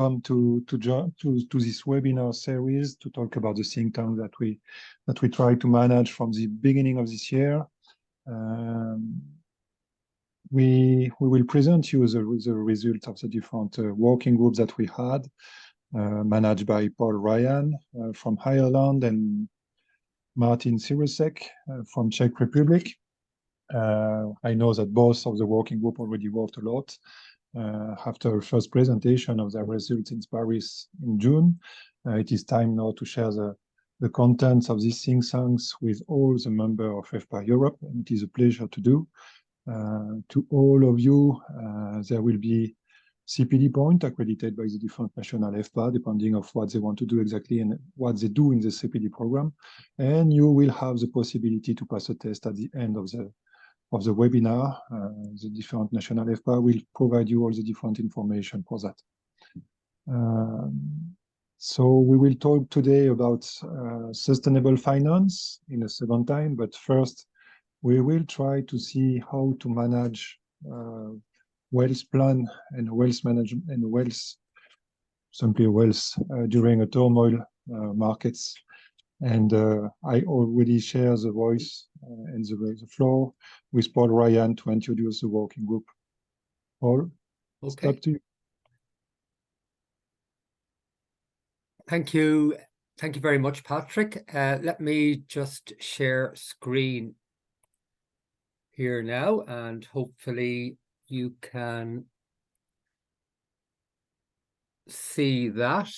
to this webinar series to talk about the think tank that we try to manage from the beginning of this year. We will present you the result of the different working groups that we had, managed by Paul Ryan from Ireland and Martin Sirusek from Czech Republic. I know that both of the working group already worked a lot after the first presentation of their results in Paris in June. It is time now to share the contents of these think tanks with all the members of EFPA Europe, and it is a pleasure to do. To all of you, there will be CPD point accredited by the different national EFPA, depending on what they want to do exactly and what they do in the CPD program. And you will have the possibility to pass a test at the end of the webinar. The different national EFPA will provide you all the different information for that. So we will talk today about sustainable finance in a second time, but first we will try to see how to manage wealth plan and wealth management and simply wealth during a turmoil markets. And I already share the voice and the floor with Paul Ryan to introduce the working group. Paul, okay. It's up to you. Thank you. Thank you very much, Patrick. Let me just share screen here now, and hopefully you can see that.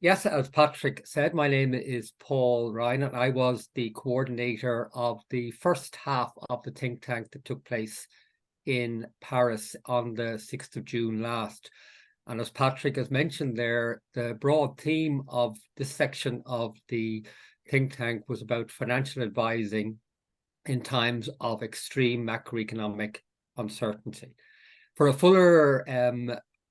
Yes, as Patrick said, my name is Paul Ryan, and I was the coordinator of the first half of the think tank that took place in Paris on the 6th of June last. And as Patrick has mentioned there, the broad theme of this section of the think tank was about financial advising in times of extreme macroeconomic uncertainty. For a fuller,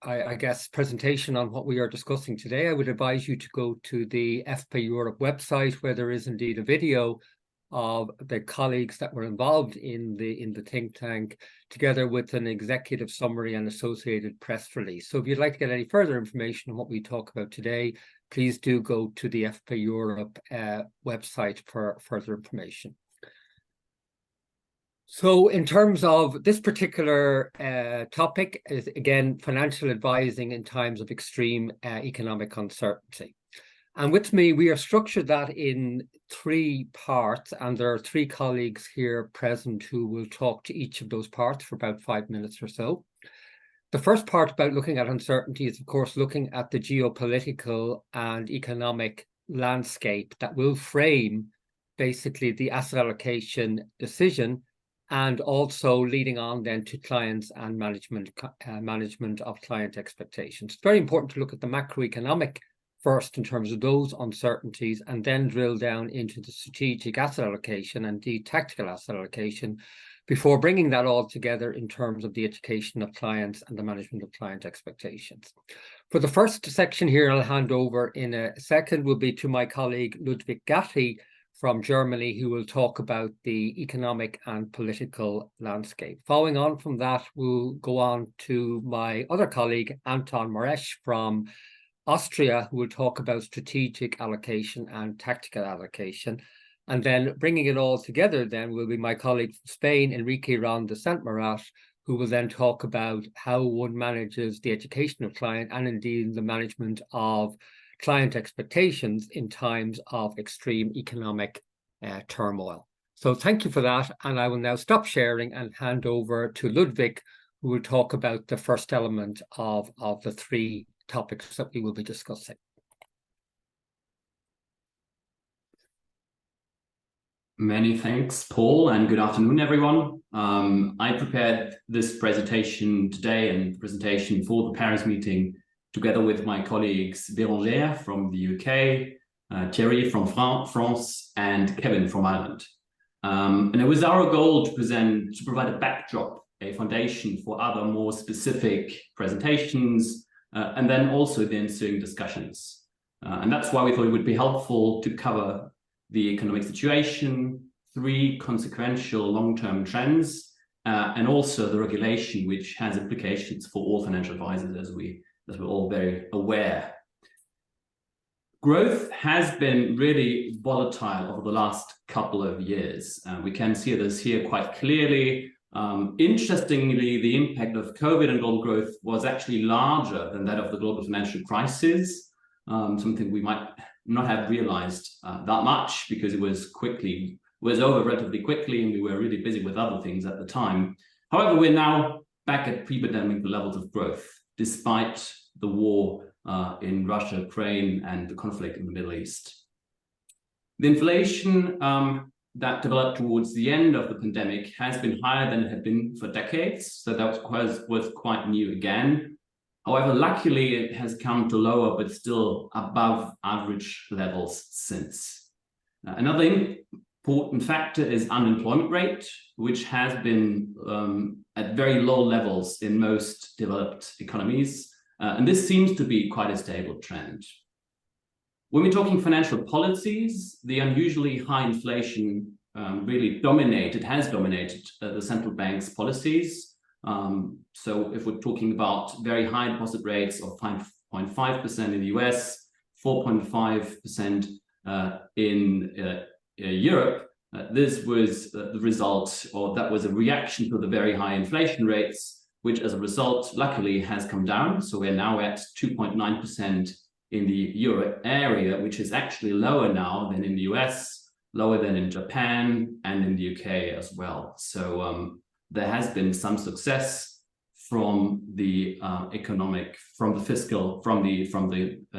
I guess, presentation on what we are discussing today, I would advise you to go to the EFPA Europe website, where there is indeed a video of the colleagues that were involved in the think tank, together with an executive summary and associated press release. So if you'd like to get any further information on what we talk about today, please do go to the EFPA Europe website for further information. So in terms of this particular topic is, again, financial advising in times of extreme economic uncertainty. And with me, we are structured that in 3 parts, and there are 3 colleagues here present who will talk to each of those parts for about 5 minutes or so. The first part about looking at uncertainty is, of course, looking at the geopolitical and economic landscape that will frame basically the asset allocation decision, and also leading on then to clients and management of client expectations. It's very important to look at the macroeconomic first in terms of those uncertainties, and then drill down into the strategic asset allocation and the tactical asset allocation before bringing that all together in terms of the education of clients and the management of client expectations. For the first section here, I'll hand over in a second, will be to my colleague Ludwig Gatti from Germany, who will talk about the economic and political landscape. Following on from that, we'll go on to my other colleague, Anton Moresch from Austria, who will talk about strategic allocation and tactical allocation. And then bringing it all together then will be my colleague from Spain, Enrique Ron de Santmarat, who will then talk about how one manages the education of client and indeed the management of client expectations in times of extreme economic turmoil. So thank you for that. And I will now stop sharing and hand over to Ludwig, who will talk about the first element of the 3 topics that we will be discussing. Many thanks, Paul, and good afternoon, everyone. I prepared this presentation today and the presentation for the Paris meeting together with my colleagues Bérangère from the UK, Thierry from France, and Kevin from Ireland. And it was our goal to provide a backdrop, a foundation for other more specific presentations, and then also the ensuing discussions. And that's why we thought it would be helpful to cover the economic situation, 3 consequential long-term trends, and also the regulation, which has implications for all financial advisors, we're all very aware. Growth has been really volatile over the last couple of years. We can see this here quite clearly. Interestingly, the impact of COVID on global growth was actually larger than that of the global financial crisis, something we might not have realized that much because it was over relatively quickly and we were really busy with other things at the time. However, we're now back at pre-pandemic levels of growth, despite the war in Russia, Ukraine, and the conflict in the Middle East. The inflation that developed towards the end of the pandemic has been higher than it had been for decades, so that was quite new again. However, luckily, it has come to lower, but still above average levels since. Another important factor is unemployment rate, which has been at very low levels in most developed economies. And this seems to be quite a stable trend. When we're talking financial policies, the unusually high inflation has dominated the central bank's policies. So if we're talking about very high deposit rates of 5.5% in the US, 4.5% in Europe, this was the result, or that was a reaction to the very high inflation rates, which as a result, luckily has come down. So we're now at 2.9% in the Euro area, which is actually lower now than in the US, lower than in Japan and in the UK as well. So there has been some success from the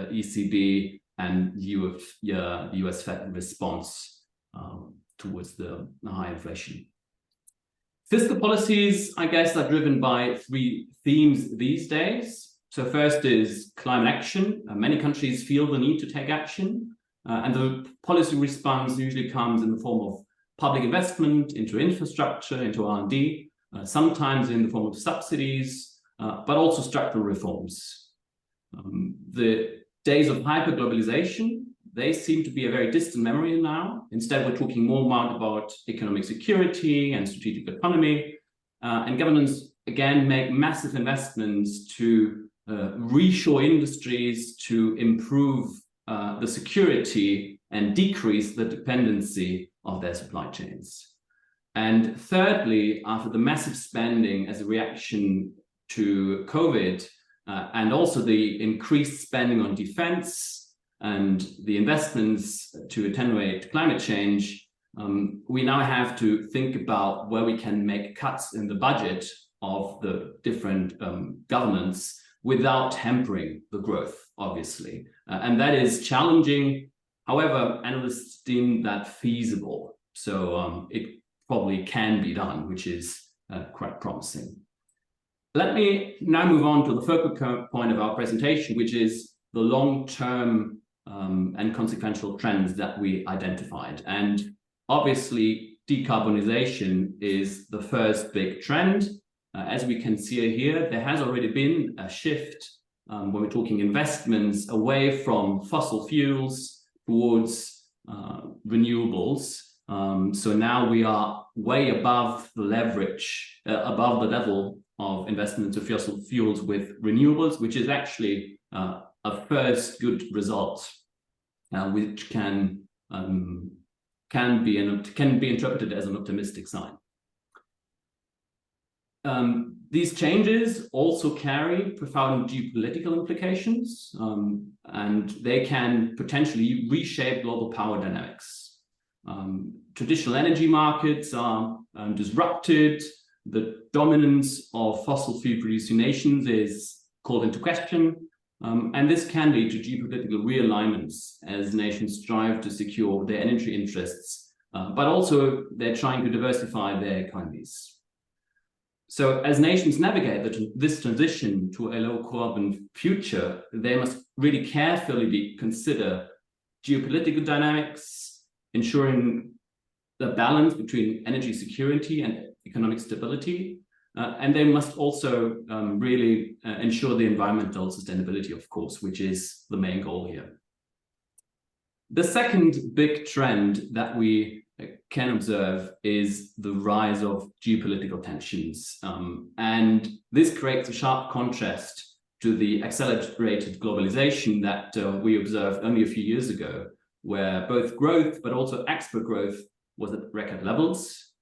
ECB and US Fed response towards the high inflation. Fiscal policies, I guess, are driven by three themes these days. So first is climate action. Many countries feel the need to take action, and the policy response usually comes in the form of public investment into infrastructure, into R&D, sometimes in the form of subsidies, but also structural reforms. The days of hyperglobalization, they seem to be a very distant memory now. Instead, we're talking more about economic security and strategic autonomy. And governments, again, make massive investments to reshore industries, to improve the security and decrease the dependency of their supply chains. And thirdly, after the massive spending as a reaction to COVID, and also the increased spending on defense, and the investments to attenuate climate change, we now have to think about where we can make cuts in the budget of the different governments without hampering the growth, obviously. And that is challenging. However, analysts deem that feasible. So it probably can be done, which is quite promising. Let me now move on to the focal point of our presentation, which is the long-term and consequential trends that we identified. And obviously, decarbonization is the first big trend. As we can see here, there has already been a shift when we're talking investments away from fossil fuels towards renewables. So now we are way above the leverage, above the level of investment into fossil fuels with renewables, which is actually a first good result, which can be interpreted as an optimistic sign. These changes also carry profound geopolitical implications, and they can potentially reshape global power dynamics. Traditional energy markets are disrupted. The dominance of fossil fuel producing nations is called into question. And this can lead to geopolitical realignments as nations strive to secure their energy interests, but also they're trying to diversify their economies. So as nations navigate this transition to a low-carbon future, they must really carefully consider geopolitical dynamics, ensuring the balance between energy security and economic stability. And they must also really ensure the environmental sustainability, of course, which is the main goal here. The second big trend that we can observe is the rise of geopolitical tensions. And this creates a sharp contrast to the accelerated globalization that we observed only a few years ago, where both growth but also export growth was at record levels.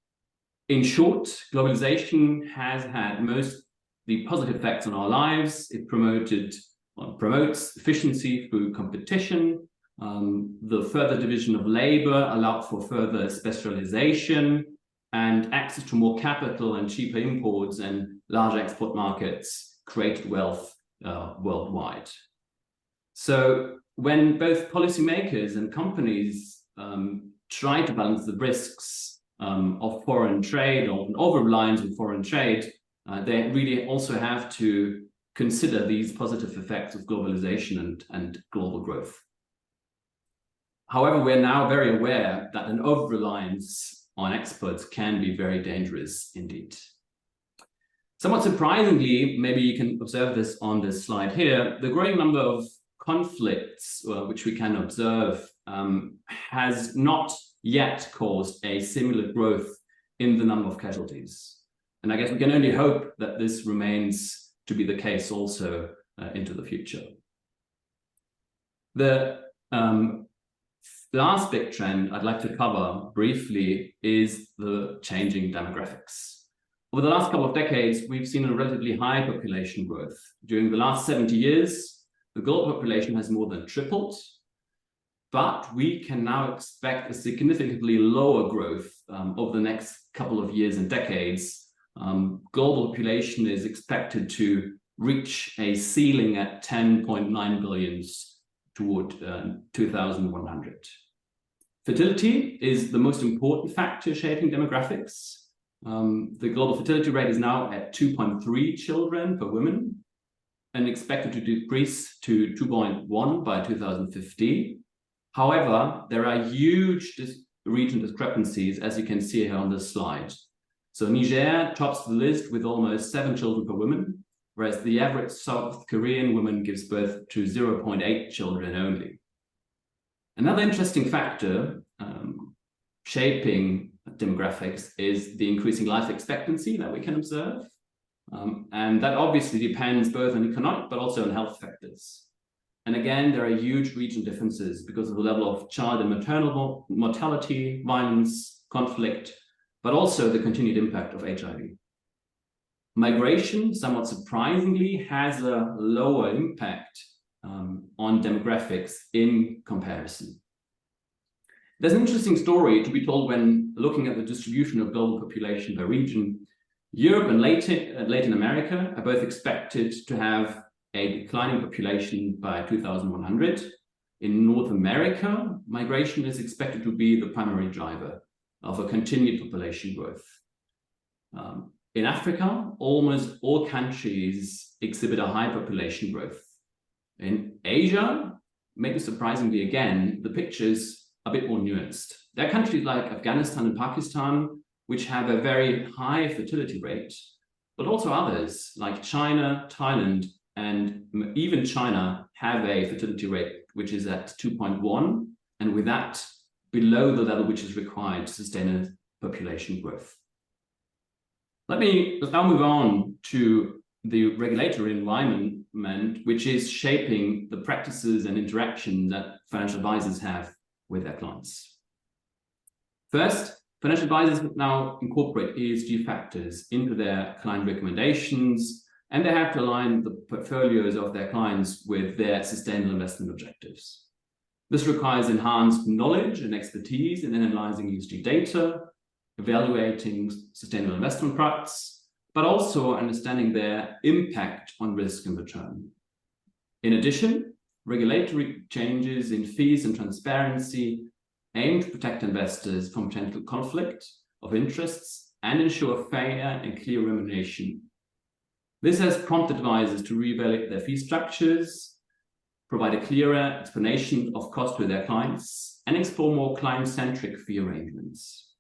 In short, globalization has had mostly positive effects on our lives. It promotes efficiency through competition. The further division of labor allowed for further specialization, and access to more capital and cheaper imports and large export markets created wealth worldwide. So when both policymakers and companies try to balance the risks of foreign trade or over-reliance on foreign trade, they really also have to consider these positive effects of globalization and global growth. However, we're now very aware that an over-reliance on exports can be very dangerous indeed. Somewhat surprisingly, maybe you can observe this on this slide here, the growing number of conflicts which we can observe has not yet caused a similar growth in the number of casualties. And I guess we can only hope that this remains to be the case also into the future. The last big trend I'd like to cover briefly is the changing demographics. Over the last couple of decades, we've seen a relatively high population growth. During the last 70 years, the global population has more than tripled, but we can now expect a significantly lower growth over the next couple of years and decades. Global population is expected to reach a ceiling at 10.9 billion toward 2100. Fertility is the most important factor shaping demographics. The global fertility rate is now at 2.3 children per woman and expected to decrease to 2.1 by 2050. However, there are huge region discrepancies, as you can see here on this slide. So Niger tops the list with almost 7 children per woman, whereas the average South Korean woman gives birth to 0.8 children only. Another interesting factor shaping demographics is the increasing life expectancy that we can observe. And that obviously depends both on economic but also on health factors. And again, there are huge regional differences because of the level of child and maternal mortality, violence, conflict, but also the continued impact of HIV. Migration, somewhat surprisingly, has a lower impact on demographics in comparison. There's an interesting story to be told when looking at the distribution of global population by region. Europe and Latin America are both expected to have a declining population by 2100. In North America, migration is expected to be the primary driver of a continued population growth. In Africa, almost all countries exhibit a high population growth. In Asia, maybe surprisingly again, the picture's a bit more nuanced. There are countries like Afghanistan and Pakistan, which have a very high fertility rate, but also others like China, Thailand, and even China have a fertility rate which is at 2.1, and with that below the level which is required to sustain a population growth. Let's now move on to the regulatory environment, which is shaping the practices and interaction that financial advisors have with their clients. First, financial advisors now incorporate ESG factors into their client recommendations, and they have to align the portfolios of their clients with their sustainable investment objectives. This requires enhanced knowledge and expertise in analyzing ESG data, evaluating sustainable investment products, but also understanding their impact on risk and return. In addition, regulatory changes in fees and transparency aim to protect investors from potential conflict of interests and ensure fair and clear remuneration. This has prompted advisors to reevaluate their fee structures, provide a clearer explanation of cost to their clients, and explore more client-centric fee arrangements.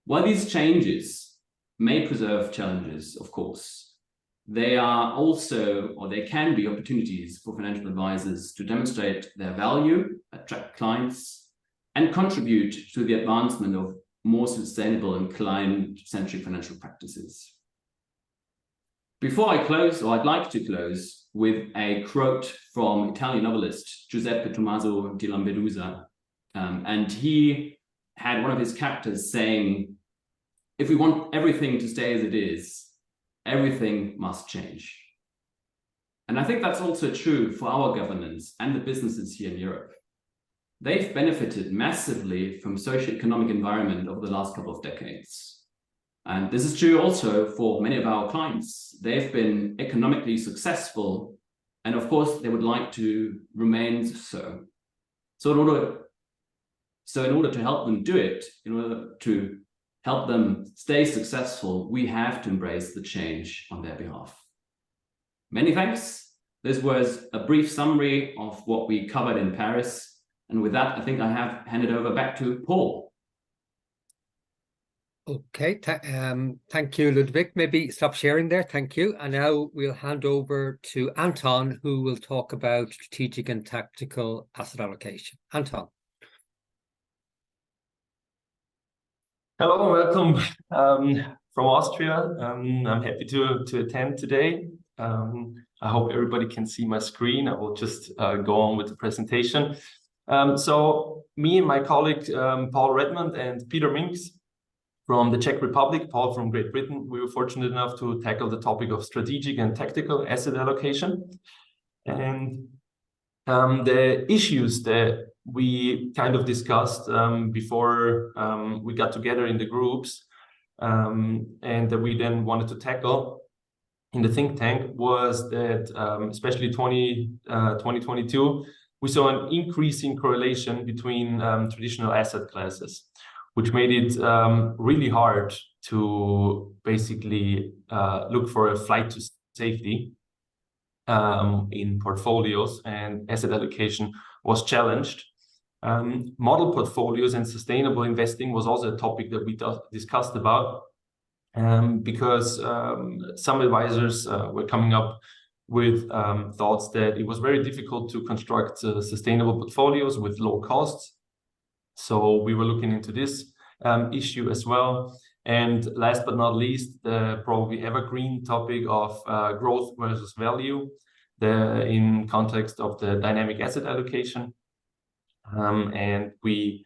While these changes may preserve challenges, of course, they are also, or they can be, opportunities for financial advisors to demonstrate their value, attract clients, and contribute to the advancement of more sustainable and client-centric financial practices. Before I close, or I'd like to close, with a quote from Italian novelist Giuseppe Tommaso di Lampedusa. And he had one of his chapters saying, if we want everything to stay as it is, everything must change. And I think that's also true for our governance and the businesses here in Europe. They've benefited massively from socioeconomic environment over the last couple of decades. And this is true also for many of our clients. They've been economically successful, and of course, they would like to remain so. So in order to help them do it, in order to help them stay successful, we have to embrace the change on their behalf. Many thanks. This was a brief summary of what we covered in Paris. And with that, I think I have handed over back to Paul. Okay, thank you, Ludwig. Maybe stop sharing there. Thank you. And now we'll hand over to Anton, who will talk about strategic and tactical asset allocation. Anton. Hello, welcome from Austria. I'm happy to attend today. I hope everybody can see my screen. I will just go on with the presentation. So me and my colleague Paul Redmond and Peter Minks from the Czech Republic, Paul from Great Britain, we were fortunate enough to tackle the topic of strategic and tactical asset allocation. And the issues that we kind of discussed before we got together in the groups and that we then wanted to tackle in the think tank was that especially 2022, we saw an increasing correlation between traditional asset classes, which made it really hard to basically look for a flight to safety in portfolios, and asset allocation was challenged. Model portfolios and sustainable investing was also a topic that we discussed about because some advisors were coming up with thoughts that it was very difficult to construct sustainable portfolios with low costs. So we were looking into this issue as well. And last but not least, the probably evergreen topic of growth versus value in context of the dynamic asset allocation. And we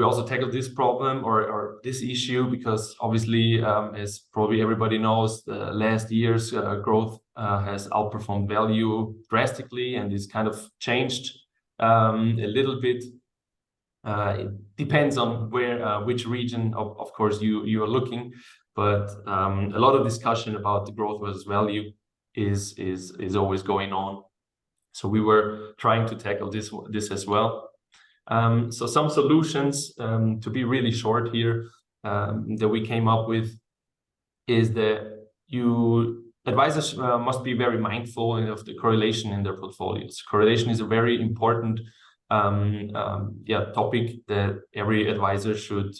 also tackled this problem or this issue because obviously, as probably everybody knows, the last year's growth has outperformed value drastically, and is kind of changed a little bit. It depends on which region, of course, you are looking, but a lot of discussion about the growth versus value is always going on. So we were trying to tackle this as well. So some solutions, to be really short here, that we came up with is that advisors must be very mindful of the correlation in their portfolios. Correlation is a very important topic that every advisor should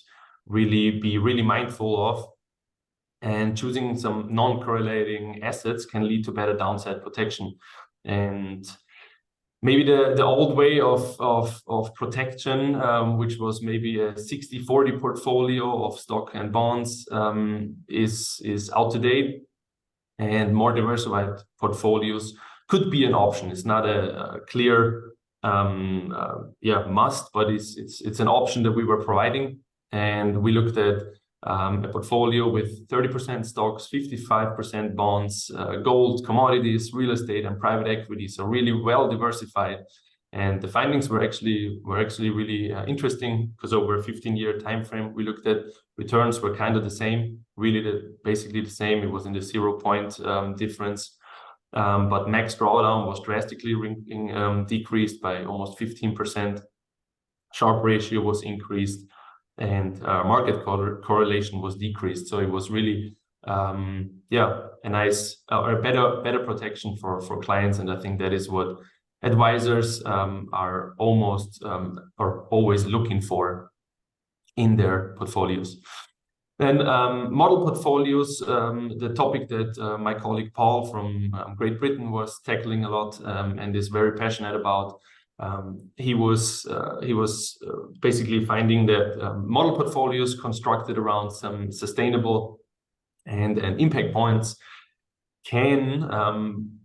be really mindful of. And choosing some non-correlating assets can lead to better downside protection. And maybe the old way of protection, which was maybe a 60-40 portfolio of stock and bonds, is out to date, and more diversified portfolios could be an option. It's not a clear must, but it's an option that we were providing. And we looked at a portfolio with 30% stocks, 55% bonds, gold, commodities, real estate, and private equity. So really well diversified. And the findings were actually really interesting, because over a 15-year time frame, we looked at returns were kind of the same, basically the same. It was in the 0-point difference. But max drawdown was drastically decreased by almost 15%. Sharp ratio was increased, and market correlation was decreased. So it was really a nice or better protection for clients. And I think that is what advisors are always looking for in their portfolios. Then model portfolios, the topic that my colleague Paul from Great Britain was tackling a lot and is very passionate about. He was basically finding that model portfolios constructed around some sustainable and impact points can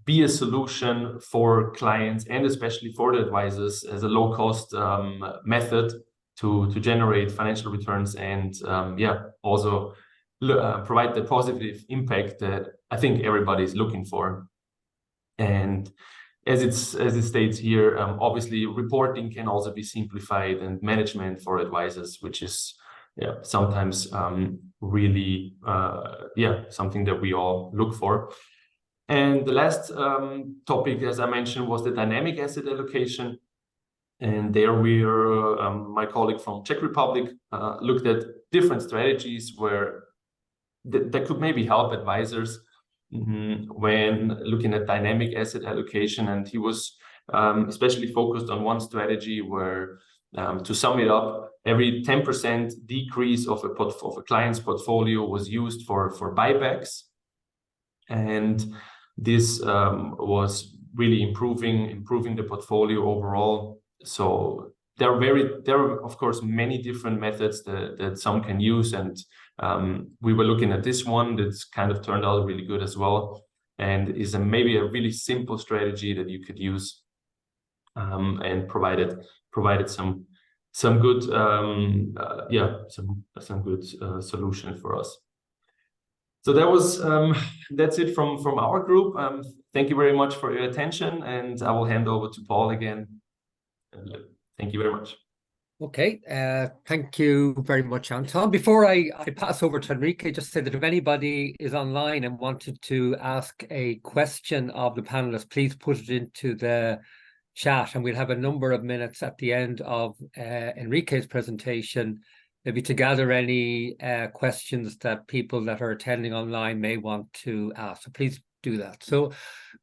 be a solution for clients and especially for the advisors as a low-cost method to generate financial returns and also provide the positive impact that I think everybody is looking for. And as it states here, obviously reporting can also be simplified, and management for advisors, which is sometimes really something that we all look for. And the last topic, as I mentioned, was the dynamic asset allocation. And there my colleague from Czech Republic looked at different strategies where that could maybe help advisors when looking at dynamic asset allocation. And he was especially focused on one strategy where, to sum it up, every 10% decrease of a client's portfolio was used for buybacks. And this was really improving the portfolio overall. So there are of course many different methods that some can use, and we were looking at this one that's kind of turned out really good as well, and is maybe a really simple strategy that you could use, and provided some good some good solution for us. So that's it from our group. Thank you very much for your attention, and I will hand over to Paul again. Thank you very much. Okay, thank you very much, Anton. Before I pass over to Enrique, just say that if anybody is online and wanted to ask a question of the panelists, please put it into the chat, and we'll have a number of minutes at the end of Enrique's presentation, maybe to gather any questions that people that are attending online may want to ask. So please do that. So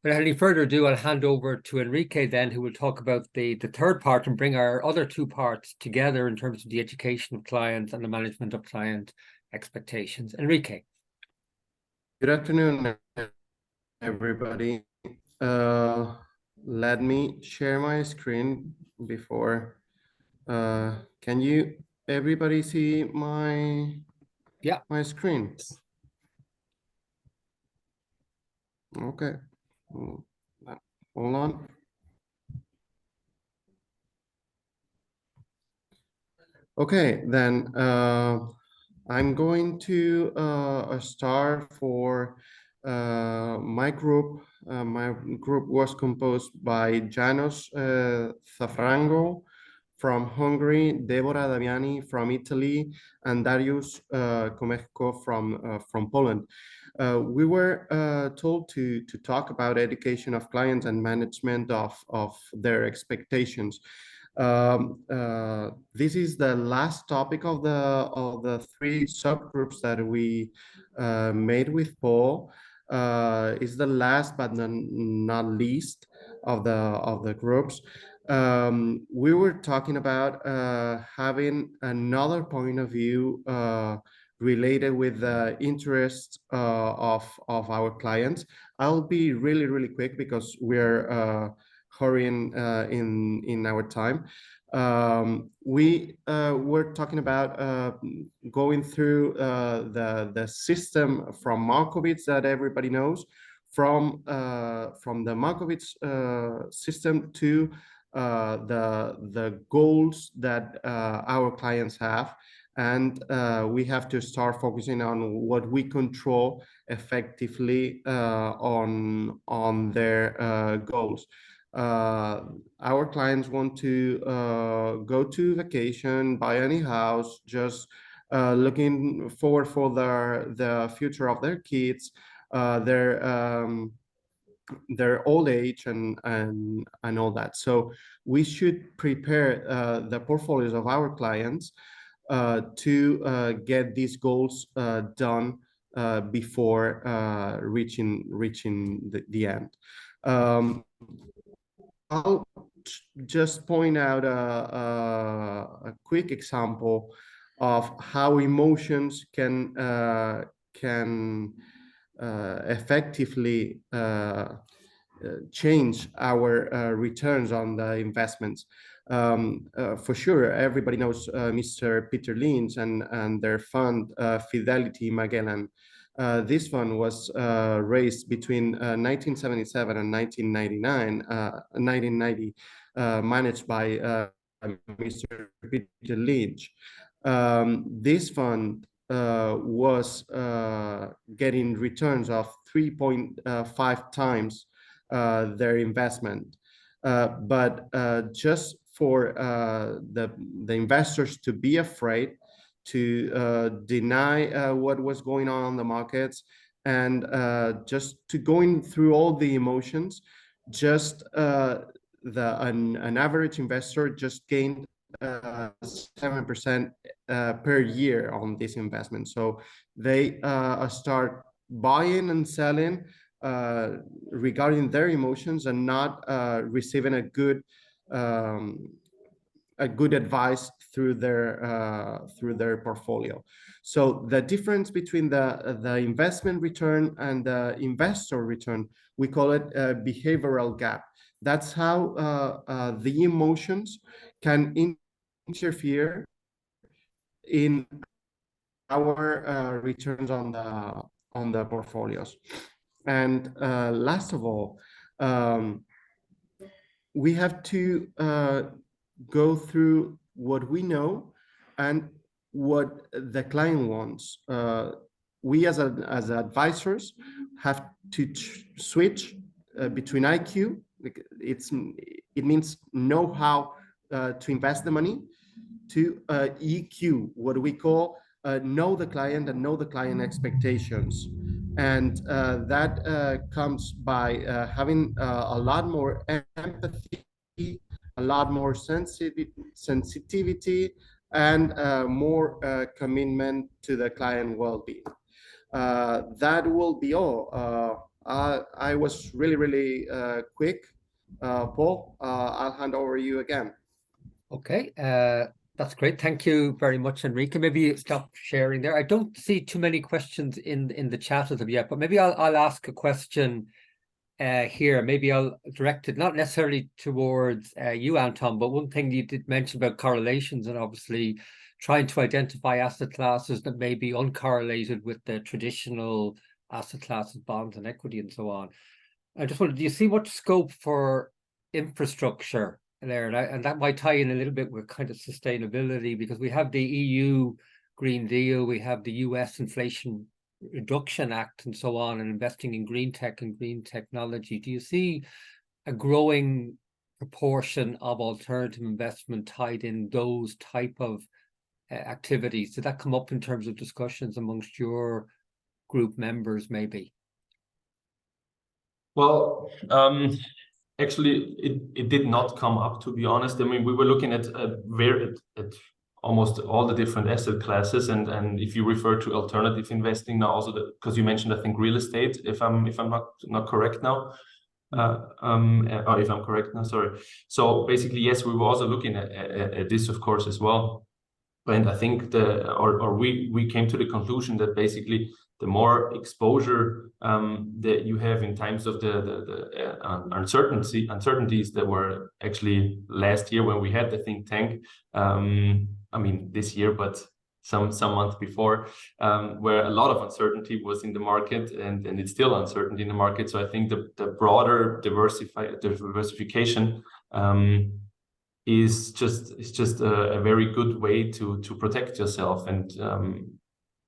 without any further ado, I'll hand over to Enrique then, who will talk about the third part and bring our other two parts together in terms of the education of clients and the management of client expectations. Enrique. Good afternoon, everybody. Let me share my screen before. Can you everybody see my screen? Okay, hold on. Okay, then I'm going to start for my group. My group was composed by Janos Zafrango from Hungary, Deborah Daviani from Italy, and Darius Komechko from Poland. We were told to talk about education of clients and management of their expectations. This is the last topic of the three subgroups that we made with Paul. Is the last but not least of the groups. We were talking about having another point of view related with the interests of our clients. I'll be really quick because we're hurrying in our time. We were talking about going through the system from Markowitz that everybody knows, from the Markowitz system to the goals that our clients have, and we have to start focusing on what we control effectively on their goals. Our clients want to go to vacation, buy any house, just looking forward for the future of their kids, their old age and all that. So we should prepare the portfolios of our clients to get these goals done before reaching the end. I'll just point out a quick example of how emotions can effectively change our returns on the investments. For sure, everybody knows Mr. Peter Lynch and their fund Fidelity Magellan. This fund was raised between 1977 and 1990, managed by Mr. Peter Lynch. This fund was getting returns of 3.5 times their investment. But just for the investors to be afraid, to deny what was going on the markets, and just to going through all the emotions, just an average investor just gained 7% per year on this investment. So they start buying and selling regarding their emotions, and not receiving a good advice through their portfolio. So the difference between the investment return and the investor return, we call it a behavioral gap. That's how the emotions can interfere in our returns on the portfolios. And last of all, we have to go through what we know and what the client wants. We as advisors have to switch between IQ. It means know how to invest the money, to EQ, what we call know the client and know the client expectations. And that comes by having a lot more empathy, a lot more sensitivity, and more commitment to the client well-being. That will be all. I was really quick. Paul, I'll hand over to you again. Okay, that's great. Thank you very much, Enrique. Maybe stop sharing there. I don't see too many questions in the chat as of yet, but maybe I'll ask a question here. Maybe I'll direct it not necessarily towards you, Anton, but one thing you did mention about correlations, and obviously trying to identify asset classes that may be uncorrelated with the traditional asset classes, bonds and equity and so on. I just wondered, do you see much scope for infrastructure there? And that might tie in a little bit with kind of sustainability, because we have the EU Green Deal, we have the US Inflation Reduction Act and so on, and investing in green tech and green technology. Do you see a growing proportion of alternative investment tied in those type of activities? Did that come up in terms of discussions amongst your group members maybe? Well, actually, it did not come up, to be honest. I mean, we were looking at almost all the different asset classes, and if you refer to alternative investing now, also because you mentioned, I think, real estate, if I'm not correct now, or if I'm correct now, sorry. So basically, yes, we were also looking at this, of course, as well. And I think we came to the conclusion that basically the more exposure that you have in times of the uncertainties that were actually last year when we had the think tank, I mean this year, but some month before, where a lot of uncertainty was in the market, and it's still uncertainty in the market. So I think the broader diversification is just a very good way to protect yourself. And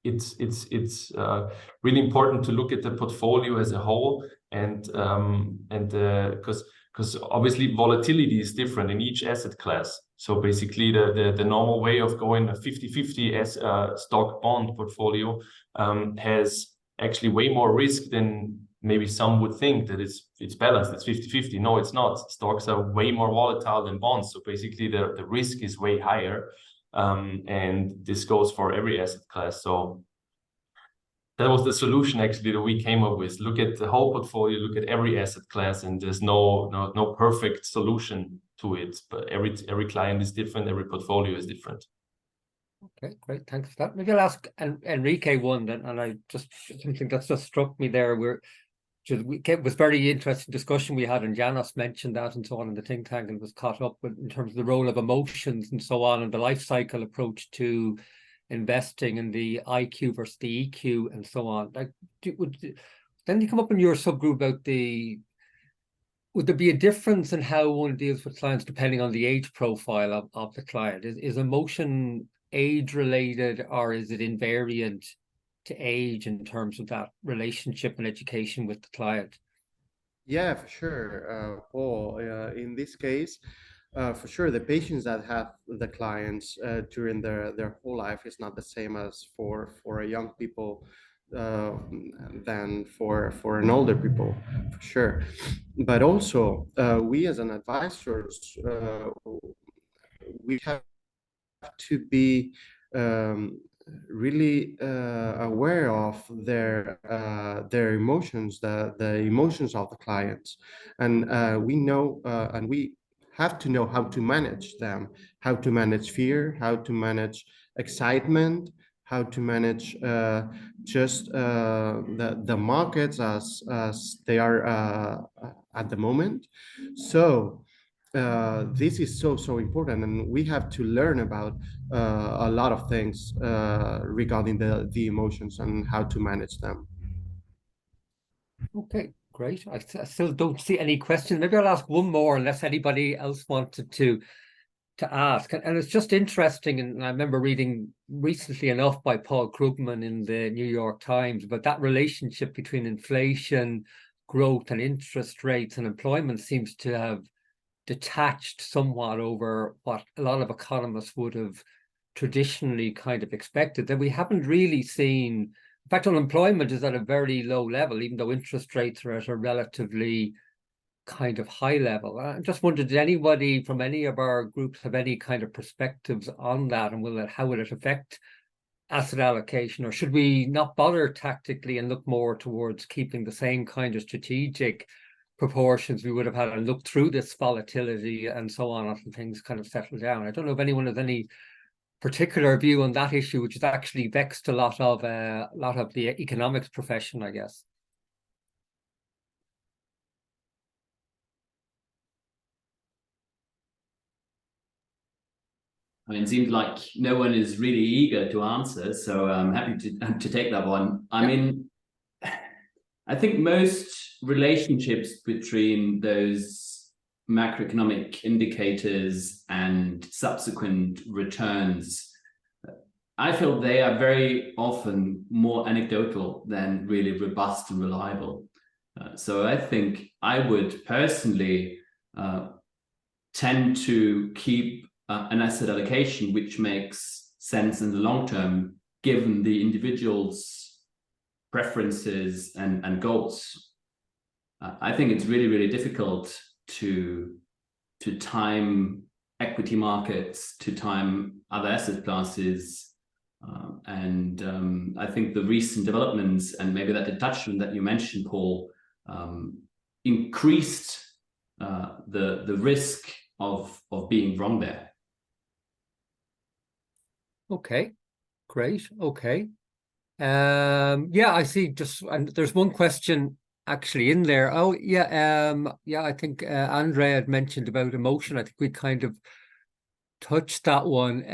it's really important to look at the portfolio as a whole, and because obviously volatility is different in each asset class. So basically the normal way of going a 50-50 as stock bond portfolio has actually way more risk than maybe some would think, that it's balanced, it's 50-50. No, it's not. Stocks are way more volatile than bonds. So basically the risk is way higher. And this goes for every asset class. So that was the solution actually that we came up with. Look at the whole portfolio, look at every asset class, and there's no perfect solution to it. But every client is different, every portfolio is different. Okay, great. Thanks for that. Maybe I'll ask Enrique one then, and I just something that's just struck me there. It was very interesting discussion we had, and Janos mentioned that and so on in the think tank, and was caught up with in terms of the role of emotions and so on, and the life cycle approach to investing and the IQ versus the EQ and so on. Like, then you come up in your subgroup about would there be a difference in how one deals with clients depending on the age profile of the client? Is emotion age related, or is it invariant to age in terms of that relationship and education with the client? Yeah, for sure, Paul. In this case, for sure, the patients that have the clients during their whole life is not the same as for a young people than for an older people, for sure. But also, we as an advisors, we have to be really aware of their emotions, the emotions of the clients, and we know and we have to know how to manage them, how to manage fear, how to manage excitement, how to manage just the markets as they are at the moment. So this is so important, and we have to learn about a lot of things regarding the emotions and how to manage them. Okay, great. I still don't see any questions. Maybe I'll ask one more unless anybody else wanted to ask. And it's just interesting, and I remember reading recently enough by Paul Krugman in the New York Times about that relationship between inflation, growth, and interest rates and employment seems to have detached somewhat over what a lot of economists would have traditionally kind of expected. That we haven't really seen, in fact, unemployment is at a very low level, even though interest rates are at a relatively kind of high level. I just wondered, did anybody from any of our groups have any kind of perspectives on that, and how will it affect asset allocation, or should we not bother tactically and look more towards keeping the same kind of strategic proportions we would have had and look through this volatility and so on until things kind of settle down? I don't know if anyone has any particular view on that issue, which has actually vexed a lot of the economics profession, I guess. I mean, it seems like no one is really eager to answer, so I'm happy to take that one. I mean, I think most relationships between those macroeconomic indicators and subsequent returns, I feel they are very often more anecdotal than really robust and reliable. So I think I would personally tend to keep an asset allocation which makes sense in the long term, given the individual's preferences and goals. I think it's really difficult to time equity markets, to time other asset classes. I think the recent developments, and maybe that detachment that you mentioned, Paul, increased the risk of being wrong there. Okay, great. Okay. Yeah, I see. And there's one question actually in there. Oh, yeah. Yeah, I think Andre had mentioned about emotion. I think we kind of touched that one.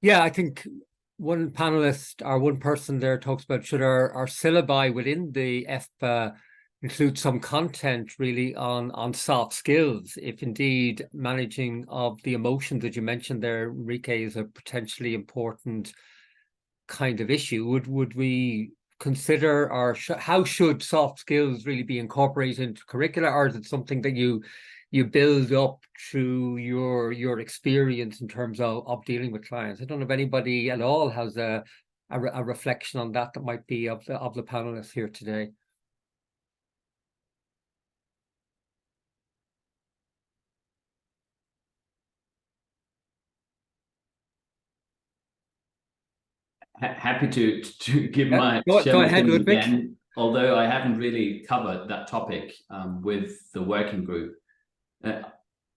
Yeah, I think one panelist or one person there talks about should our syllabi within the EFPA include some content really on soft skills, if indeed managing of the emotions that you mentioned there, Enrique, is a potentially important kind of issue. Would we consider, or how should soft skills really be incorporated into curricula, or is it something that you build up through your experience in terms of dealing with clients? I don't know if anybody at all has a reflection on that might be of the panelists here today. Happy to give my go ahead, Ludwig. again, although I haven't really covered that topic with the working group.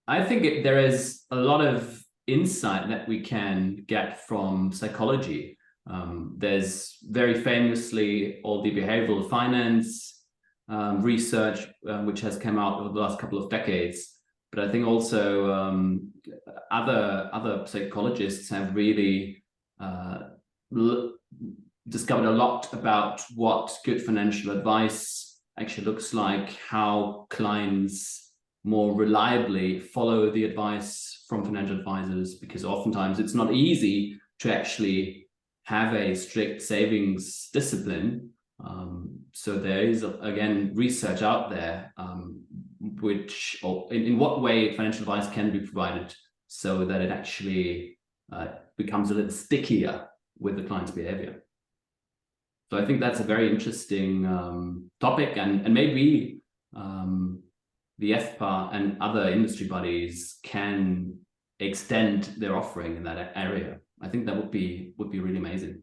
I think there is a lot of insight that we can get from psychology. There's very famously all the behavioral finance research which has come out over the last couple of decades, But I think also other psychologists have really discovered a lot about what good financial advice actually looks like, how clients more reliably follow the advice from financial advisors, because oftentimes it's not easy to actually have a strict savings discipline. So there is, again, research out there which, or in what way financial advice can be provided so that it actually becomes a little stickier with the client's behavior. So I think that's a very interesting topic, and maybe the EFPA and other industry bodies can extend their offering in that area. I think that would be really amazing.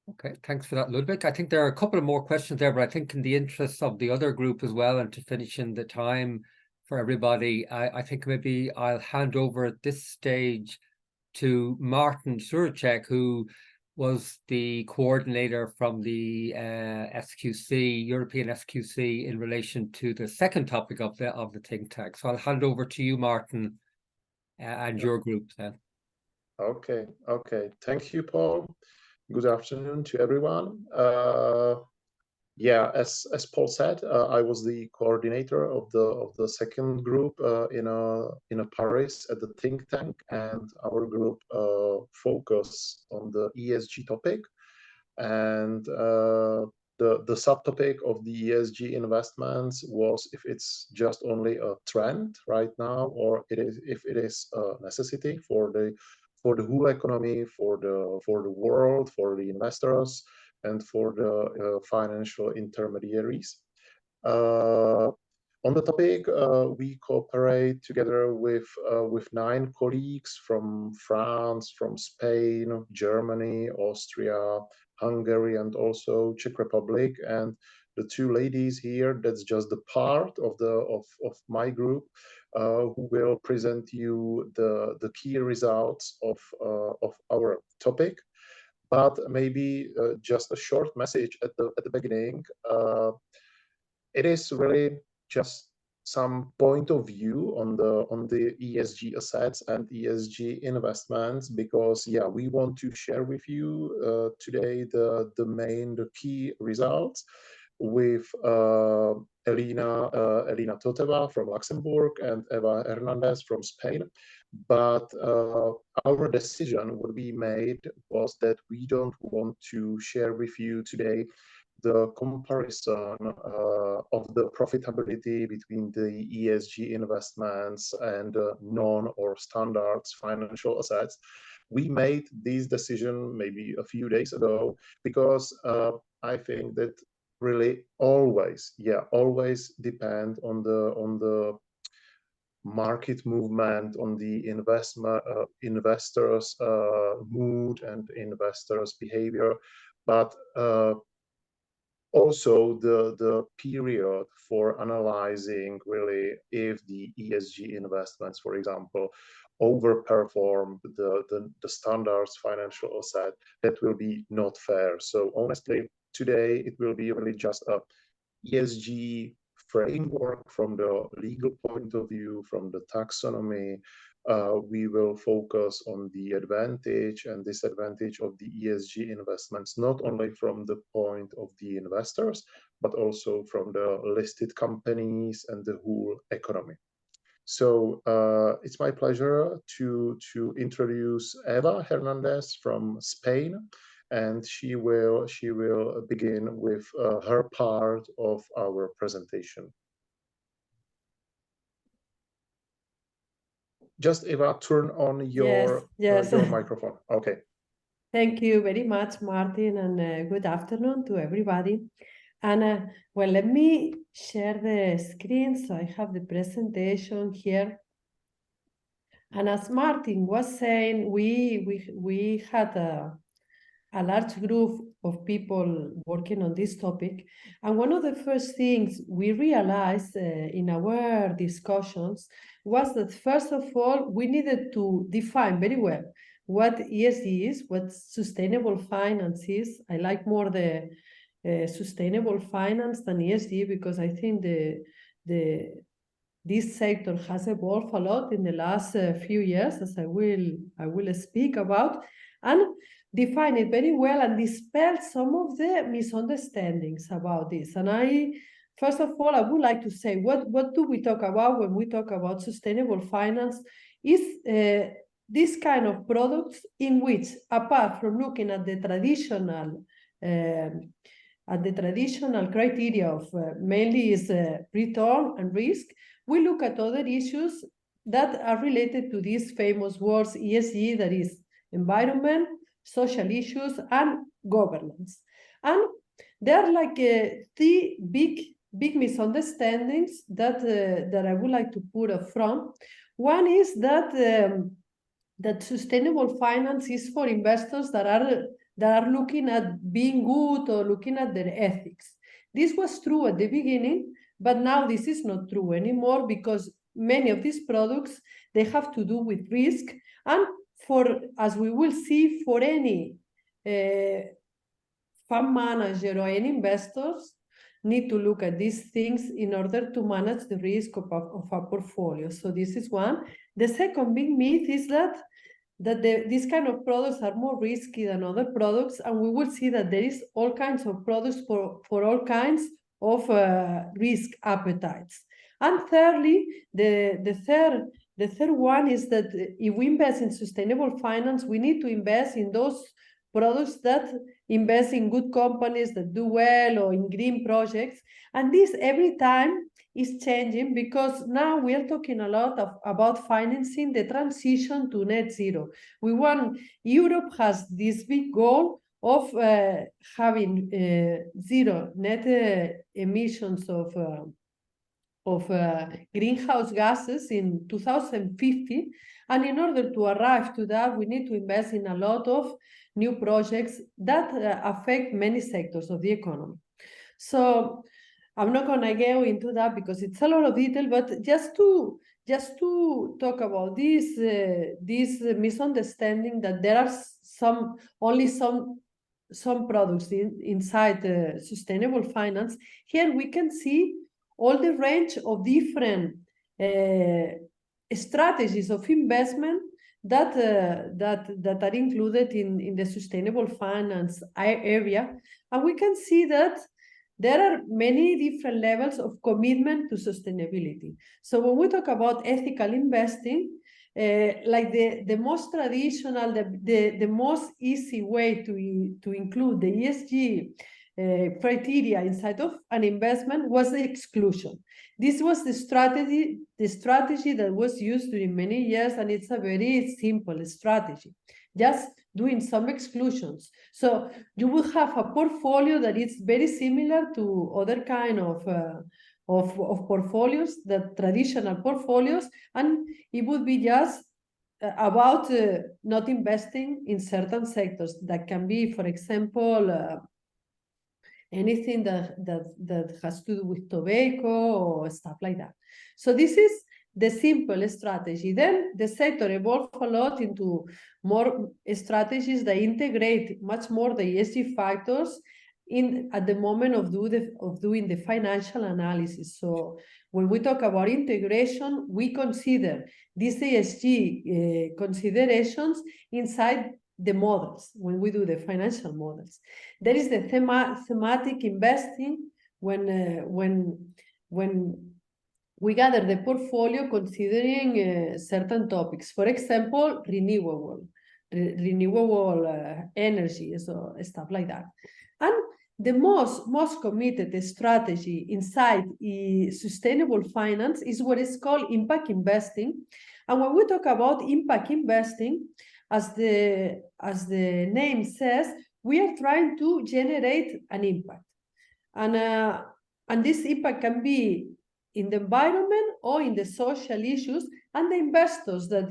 Okay, thanks for that, Ludwig. I think there are a couple of more questions there, but I think in the interest of the other group as well, and to finish in the time for everybody, I think maybe I'll hand over at this stage to Martin Suracek, who was the coordinator from the SQC, European SQC, in relation to the second topic of the think tank. So I'll hand over to you, Martin, and your group then. Okay. Thank you, Paul. Good afternoon to everyone. Yeah, as Paul said, I was the coordinator of the second group in Paris at the think tank, and our group focused on the ESG topic, and the subtopic of the ESG investments was if it's just only a trend right now, or if it is a necessity for the whole economy, for the world, for the investors, and for the financial intermediaries. On the topic, we cooperate together with 9 colleagues from France, from Spain, Germany, Austria, Hungary, and also Czech Republic. And the 2 ladies here, that's just the part of my group who will present you the key results of our topic. But maybe just a short message at the beginning. It is really just some point of view on the ESG assets and ESG investments, because yeah, we want to share with you today the key results with Elena Toteva from Luxembourg and Eva Hernandez from Spain. But our decision what we made was that we don't want to share with you today the comparison of the profitability between the ESG investments and non or standards financial assets. We made this decision maybe a few days ago because I think that really always depend on the market movement, on the investors' mood and investors' behavior, but also the period for analyzing really if the ESG investments, for example, overperform the standards financial asset, that will be not fair. So honestly, today it will be really just a ESG framework from the legal point of view, from the taxonomy. We will focus on the advantage and disadvantage of the ESG investments, not only from the point of the investors, but also from the listed companies and the whole economy. So it's my pleasure to introduce Eva Hernandez from Spain, and she will begin with her part of our presentation. Just Eva, turn on your microphone. Okay. Thank you very much, Martin, and good afternoon to everybody. And well, let me share the screen so I have the presentation here. And as Martin was saying, we had a large group of people working on this topic. And one of the first things we realized in our discussions was that, first of all, we needed to define very well what ESG is, what sustainable finance is. I like more the sustainable finance than ESG, because I think the this sector has evolved a lot in the last few years, as I will speak about, and define it very well and dispel some of the misunderstandings about this. And first of all, I would like to say, what do we talk about when we talk about sustainable finance? Is this kind of products in which, apart from looking at the traditional criteria of mainly is return and risk, we look at other issues that are related to these famous words ESG, that is environment, social issues, and governance. And there are like three big misunderstandings that I would like to put up front. One is that sustainable finance is for investors that are looking at being good or looking at their ethics. This was true at the beginning, but now this is not true anymore, because many of these products, they have to do with risk. And as we will see, for any fund manager or any investors need to look at these things in order to manage the risk of a portfolio. So this is one. The second big myth is that these kind of products are more risky than other products, and we will see that there is all kinds of products for all kinds of risk appetites. And thirdly, the third one is that if we invest in sustainable finance, we need to invest in those products that invest in good companies that do well or in green projects. And this every time is changing, because now we are talking a lot about financing the transition to net zero. Europe has this big goal of having zero net emissions of greenhouse gases in 2050. And in order to arrive to that, we need to invest in a lot of new projects that affect many sectors of the economy. So I'm not going to go into that because it's a lot of detail, but just to talk about this misunderstanding that there are only some products inside sustainable finance. Here we can see all the range of different strategies of investment that are included in the sustainable finance area, and we can see that there are many different levels of commitment to sustainability. So when we talk about ethical investing, like the most traditional, the most easy way to include the ESG criteria inside of an investment was the exclusion. This was the strategy that was used during many years, and it's a very simple strategy, just doing some exclusions. So you will have a portfolio that is very similar to other kind of portfolios, the traditional portfolios, and it would be just about not investing in certain sectors. That can be, for example, anything that has to do with tobacco or stuff like that. So this is the simple strategy. Then the sector evolved a lot into more strategies that integrate much more the ESG factors at the moment of doing the financial analysis. So when we talk about integration, we consider these ESG considerations inside the models when we do the financial models. There is the thematic investing when we gather the portfolio considering certain topics. For example, renewable energy, so stuff like that. And the most committed strategy inside sustainable finance is what is called impact investing. And when we talk about impact investing, as the name says, we are trying to generate an impact. And this impact can be in the environment or in the social issues, and the investors that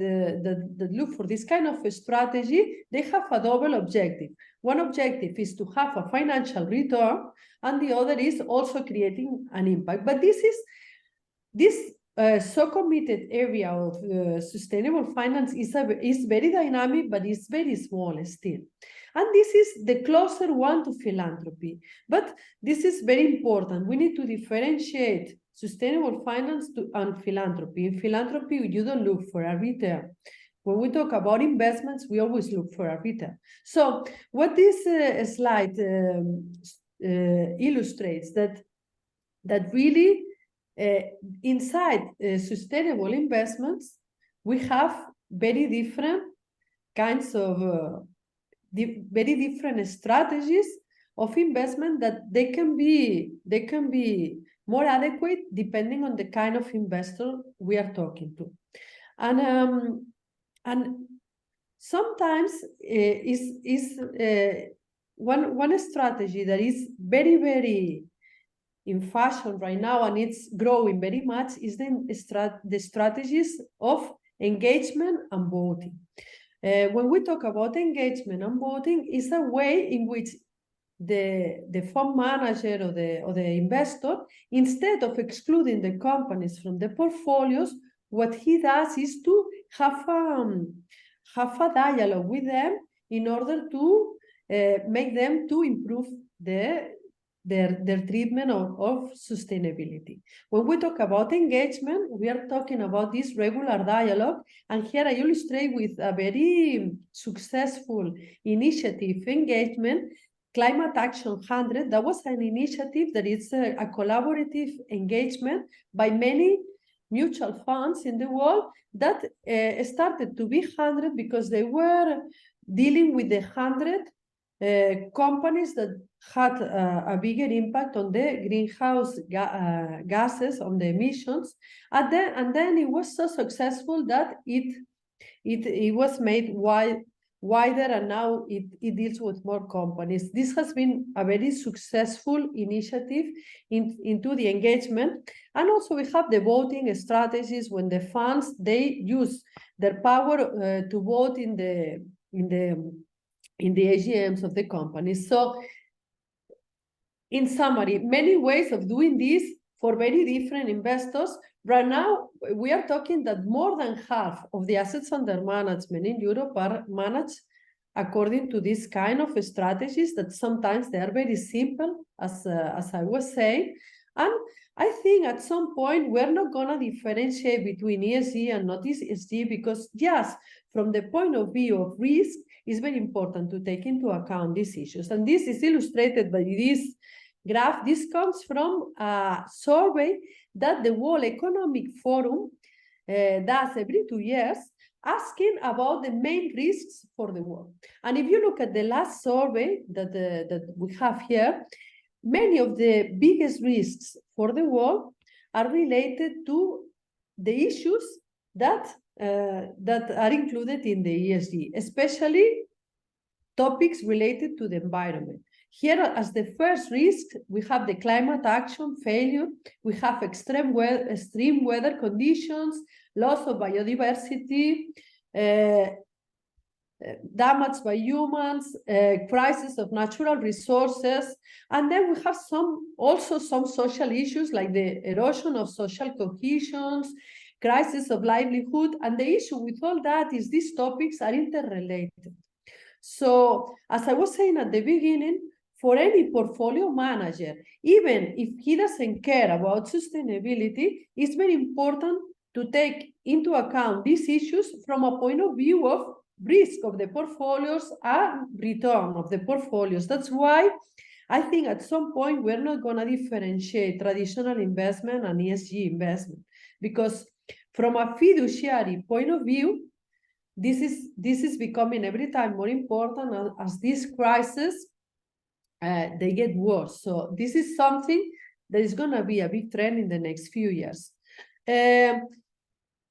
look for this kind of a strategy, they have a double objective. One objective is to have a financial return, and the other is also creating an impact. But this so committed area of sustainable finance is very dynamic, but it's very small still. And this is the closer one to philanthropy. But this is very important. We need to differentiate sustainable finance and philanthropy. In philanthropy, you don't look for a return. When we talk about investments, we always look for a return. So what this slide illustrates that really inside sustainable investments, we have very different kinds of very different strategies of investment that they can be more adequate depending on the kind of investor we are talking to. And sometimes one strategy that is very in fashion right now, and it's growing very much, is the strategies of engagement and voting. When we talk about engagement and voting, it's a way in which the fund manager or the investor, instead of excluding the companies from the portfolios, what he does is to have a dialogue with them in order to make them to improve their treatment of sustainability. When we talk about engagement, we are talking about this regular dialogue. And here I illustrate with a very successful initiative engagement, Climate Action 100. That was an initiative that is a collaborative engagement by many mutual funds in the world that started to be 100 because they were dealing with the 100 companies that had a bigger impact on the greenhouse gases, on the emissions. And then it was so successful that it was made wider, and now it deals with more companies. This has been a very successful initiative into the engagement. And also we have the voting strategies when the funds, they use their power to vote in the AGMs of the companies. So in summary, many ways of doing this for very different investors. Right now, we are talking that more than half of the assets under management in Europe are managed according to this kind of strategies that sometimes they are very simple, as I was saying. And I think at some point, we're not going to differentiate between ESG and not ESG, because yes, from the point of view of risk, it's very important to take into account these issues. And this is illustrated by this graph. This comes from a survey that the World Economic Forum does every 2 years, asking about the main risks for the world. And if you look at the last survey that we have here, many of the biggest risks for the world are related to the issues that are included in the ESG, especially topics related to the environment. Here, as the first risk, we have the climate action failure. We have extreme weather conditions, loss of biodiversity, damage by humans, crisis of natural resources. And then we have also some social issues like the erosion of social cohesions, crisis of livelihood. And the issue with all that is these topics are interrelated. So as I was saying at the beginning, for any portfolio manager, even if he doesn't care about sustainability, it's very important to take into account these issues from a point of view of risk of the portfolios and return of the portfolios. That's why I think at some point we're not going to differentiate traditional investment and ESG investment, because from a fiduciary point of view, this is becoming every time more important as this crisis they get worse. So this is something that is going to be a big trend in the next few years. I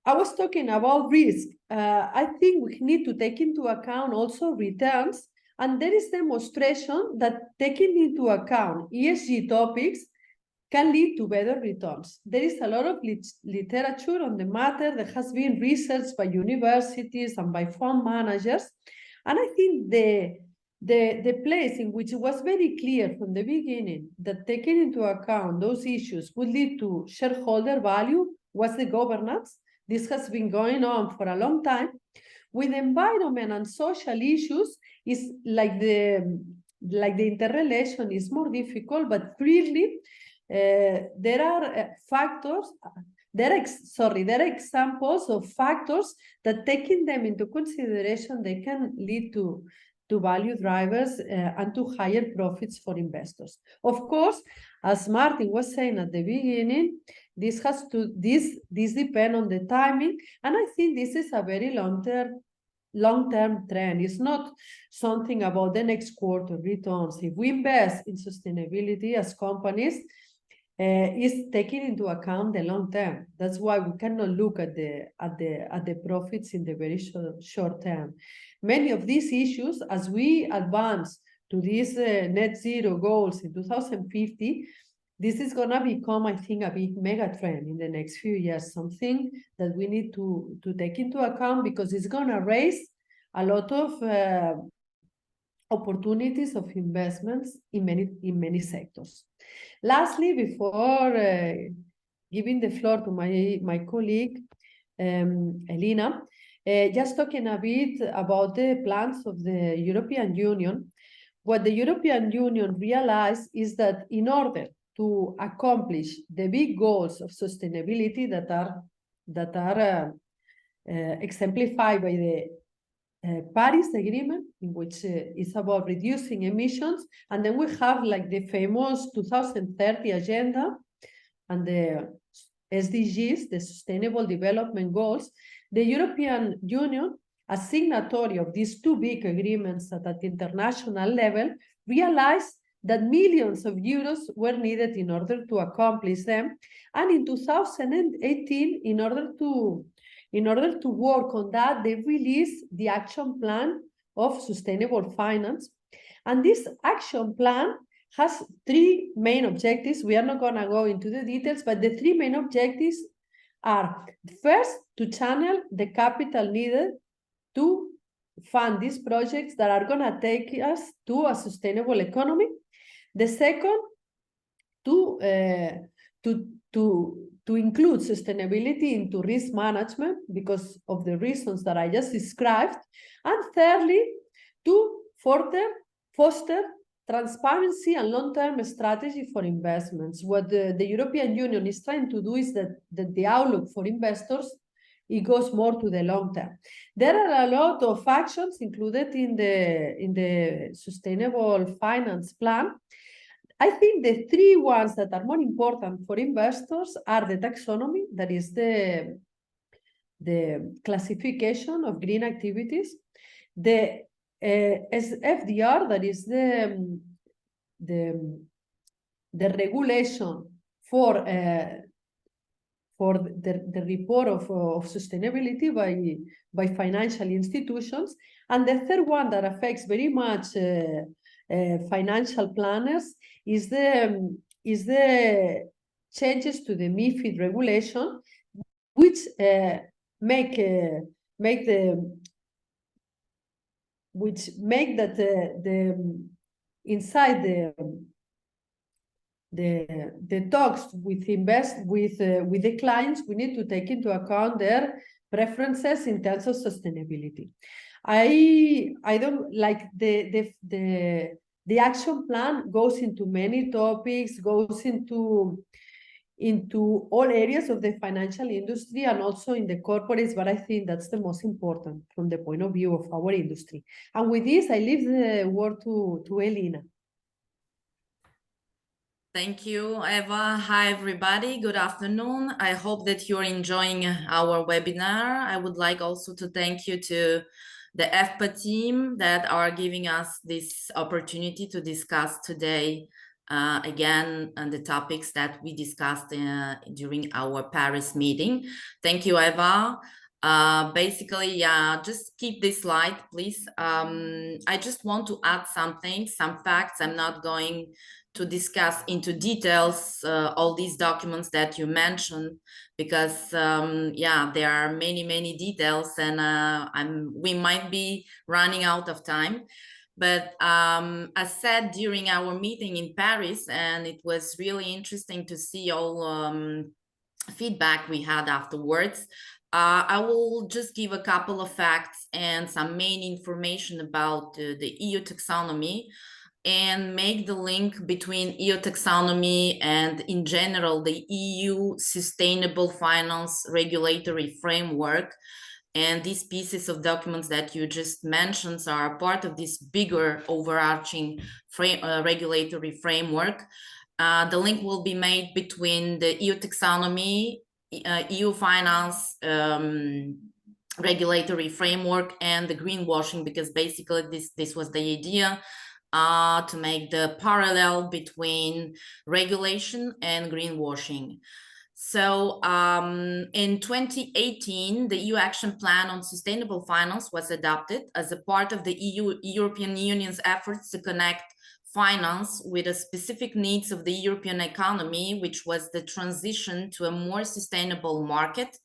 was talking about risk. I think we need to take into account also returns, and there is demonstration that taking into account ESG topics can lead to better returns. There is a lot of literature on the matter that has been researched by universities and by fund managers, and I think the place in which it was very clear from the beginning that taking into account those issues would lead to shareholder value was the governance. This has been going on for a long time. With environment and social issues, is like the interrelation is more difficult, but clearly there are factors, there are examples of factors that, taking them into consideration, they can lead to value drivers and to higher profits for investors. Of course, as Martin was saying at the beginning, this depends on the timing, and I think this is a very long-term trend. It's not something about the next quarter returns. If we invest in sustainability as companies, is taking into account the long term. That's why we cannot look at the profits in the very short term. Many of these issues, as we advance to these net zero goals in 2050, this is going to become, I think, a big mega trend in the next few years, something that we need to take into account, because it's going to raise a lot of opportunities of investments in many sectors. Lastly, before giving the floor to my colleague, Elena, just talking a bit about the plans of the European Union. What the European Union realized is that in order to accomplish the big goals of sustainability that are exemplified by the Paris Agreement, in which is about reducing emissions, and then we have like the famous 2030 agenda and the SDGs, the Sustainable Development Goals. The European Union, as signatory of these two big agreements at the international level, realized that millions of euros were needed in order to accomplish them. And in 2018, in order to work on that, they released the action plan of sustainable finance. And this action plan has three main objectives. We are not going to go into the details, but the three main objectives are, first, to channel the capital needed to fund these projects that are going to take us to a sustainable economy. The second, to include sustainability into risk management because of the reasons that I just described. And thirdly, to further foster transparency and long-term strategy for investments. What the European Union is trying to do is that the outlook for investors, it goes more to the long term. There are a lot of actions included in the Sustainable Finance Plan. I think the three ones that are more important for investors are the taxonomy, that is the classification of green activities, the FDR, that is the regulation for the report of sustainability by financial institutions, and the third one that affects very much financial planners is the changes to the MiFID regulation, which make that inside the talks with the clients, we need to take into account their preferences in terms of sustainability. I don't like the action plan goes into many topics, goes into all areas of the financial industry and also in the corporates, but I think that's the most important from the point of view of our industry. And with this, I leave the word to Elena. Thank you, Eva. Hi, everybody. Good afternoon. I hope that you're enjoying our webinar. I would like also to thank you to the EFPA team that are giving us this opportunity to discuss today again on the topics that we discussed during our Paris meeting. Thank you, Eva. Basically, yeah, just keep this slide, please. I just want to add some facts. I'm not going to discuss into details all these documents that you mentioned, because yeah, there are many details, and we might be running out of time. But as said during our meeting in Paris, and it was really interesting to see all feedback we had afterwards. I will just give a couple of facts and some main information about the EU taxonomy. and make the link between EU taxonomy and, in general, the EU sustainable finance regulatory framework. And these pieces of documents that you just mentioned are part of this bigger overarching regulatory framework. The link will be made between the EU taxonomy, EU finance regulatory framework, and the greenwashing, because basically this was the idea, to make the parallel between regulation and greenwashing. So in 2018, the EU Action Plan on Sustainable Finance was adopted as a part of the European Union's efforts to connect finance with the specific needs of the European economy, which was the transition to a more sustainable market,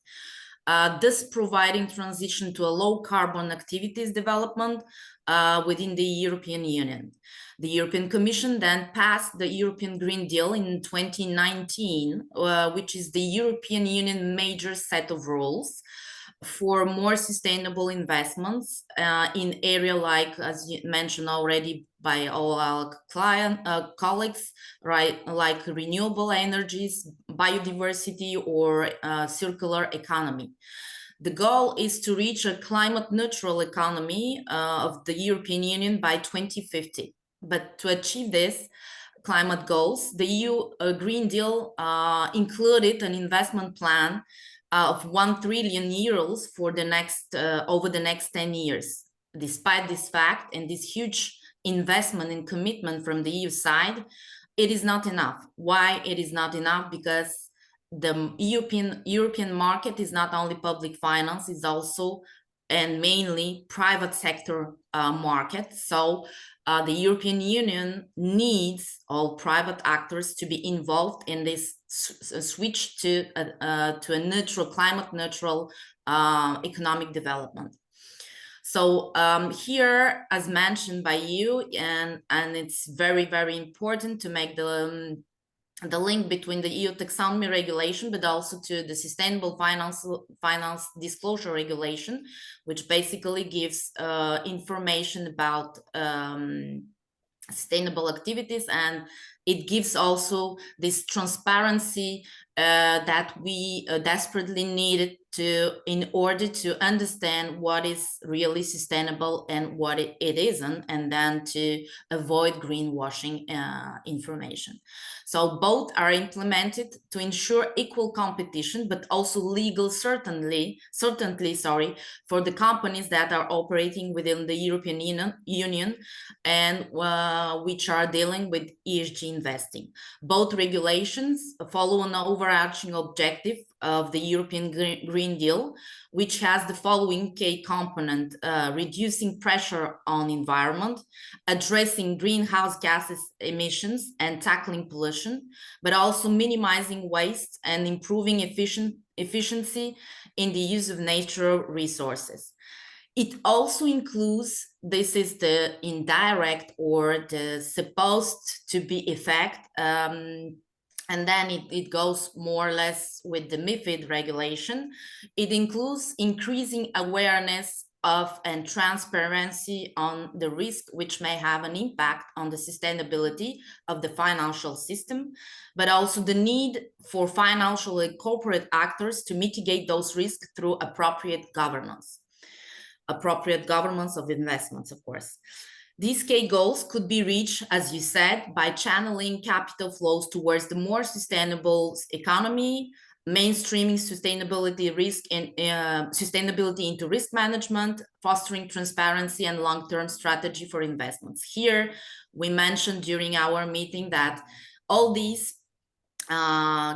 thus providing transition to a low carbon activities development within the European Union. The European Commission then passed the European Green Deal in 2019, which is the European Union major set of rules for more sustainable investments in area like, as you mentioned already by all our colleagues, right, like renewable energies, biodiversity, or circular economy. The goal is to reach a climate neutral economy of the European Union by 2050. But to achieve this climate goals, the EU Green Deal included an investment plan of 1 trillion euros for the next over the next 10 years. Despite this fact and this huge investment and commitment from the EU side, it is not enough. Why it is not enough? Because the European market is not only public finance, it's also and mainly private sector market. So the European Union needs all private actors to be involved in this switch to a neutral, climate neutral economic development. So here, as mentioned by you, and it's very, very important to make the link between the EU taxonomy regulation, but also to the sustainable finance disclosure regulation, which basically gives information about sustainable activities, and it gives also this transparency that we desperately needed in order to understand what is really sustainable and what it isn't, and then to avoid greenwashing information. So both are implemented to ensure equal competition, but also legal certainty, for the companies that are operating within the European Union and which are dealing with ESG investing. Both regulations follow an overarching objective of the European Green Deal, which has the following key component: reducing pressure on environment, addressing greenhouse gases emissions and tackling pollution, but also minimizing waste and improving efficiency in the use of natural resources. It also includes, this is the indirect or the supposed to be effect, and then it goes more or less with the MiFID regulation. It includes increasing awareness of and transparency on the risk which may have an impact on the sustainability of the financial system, but also the need for financial and corporate actors to mitigate those risks through appropriate governance of investments, of course. These key goals could be reached, as you said, by channeling capital flows towards the more sustainable economy, mainstreaming sustainability into risk management, fostering transparency and long-term strategy for investments. Here, we mentioned during our meeting that all these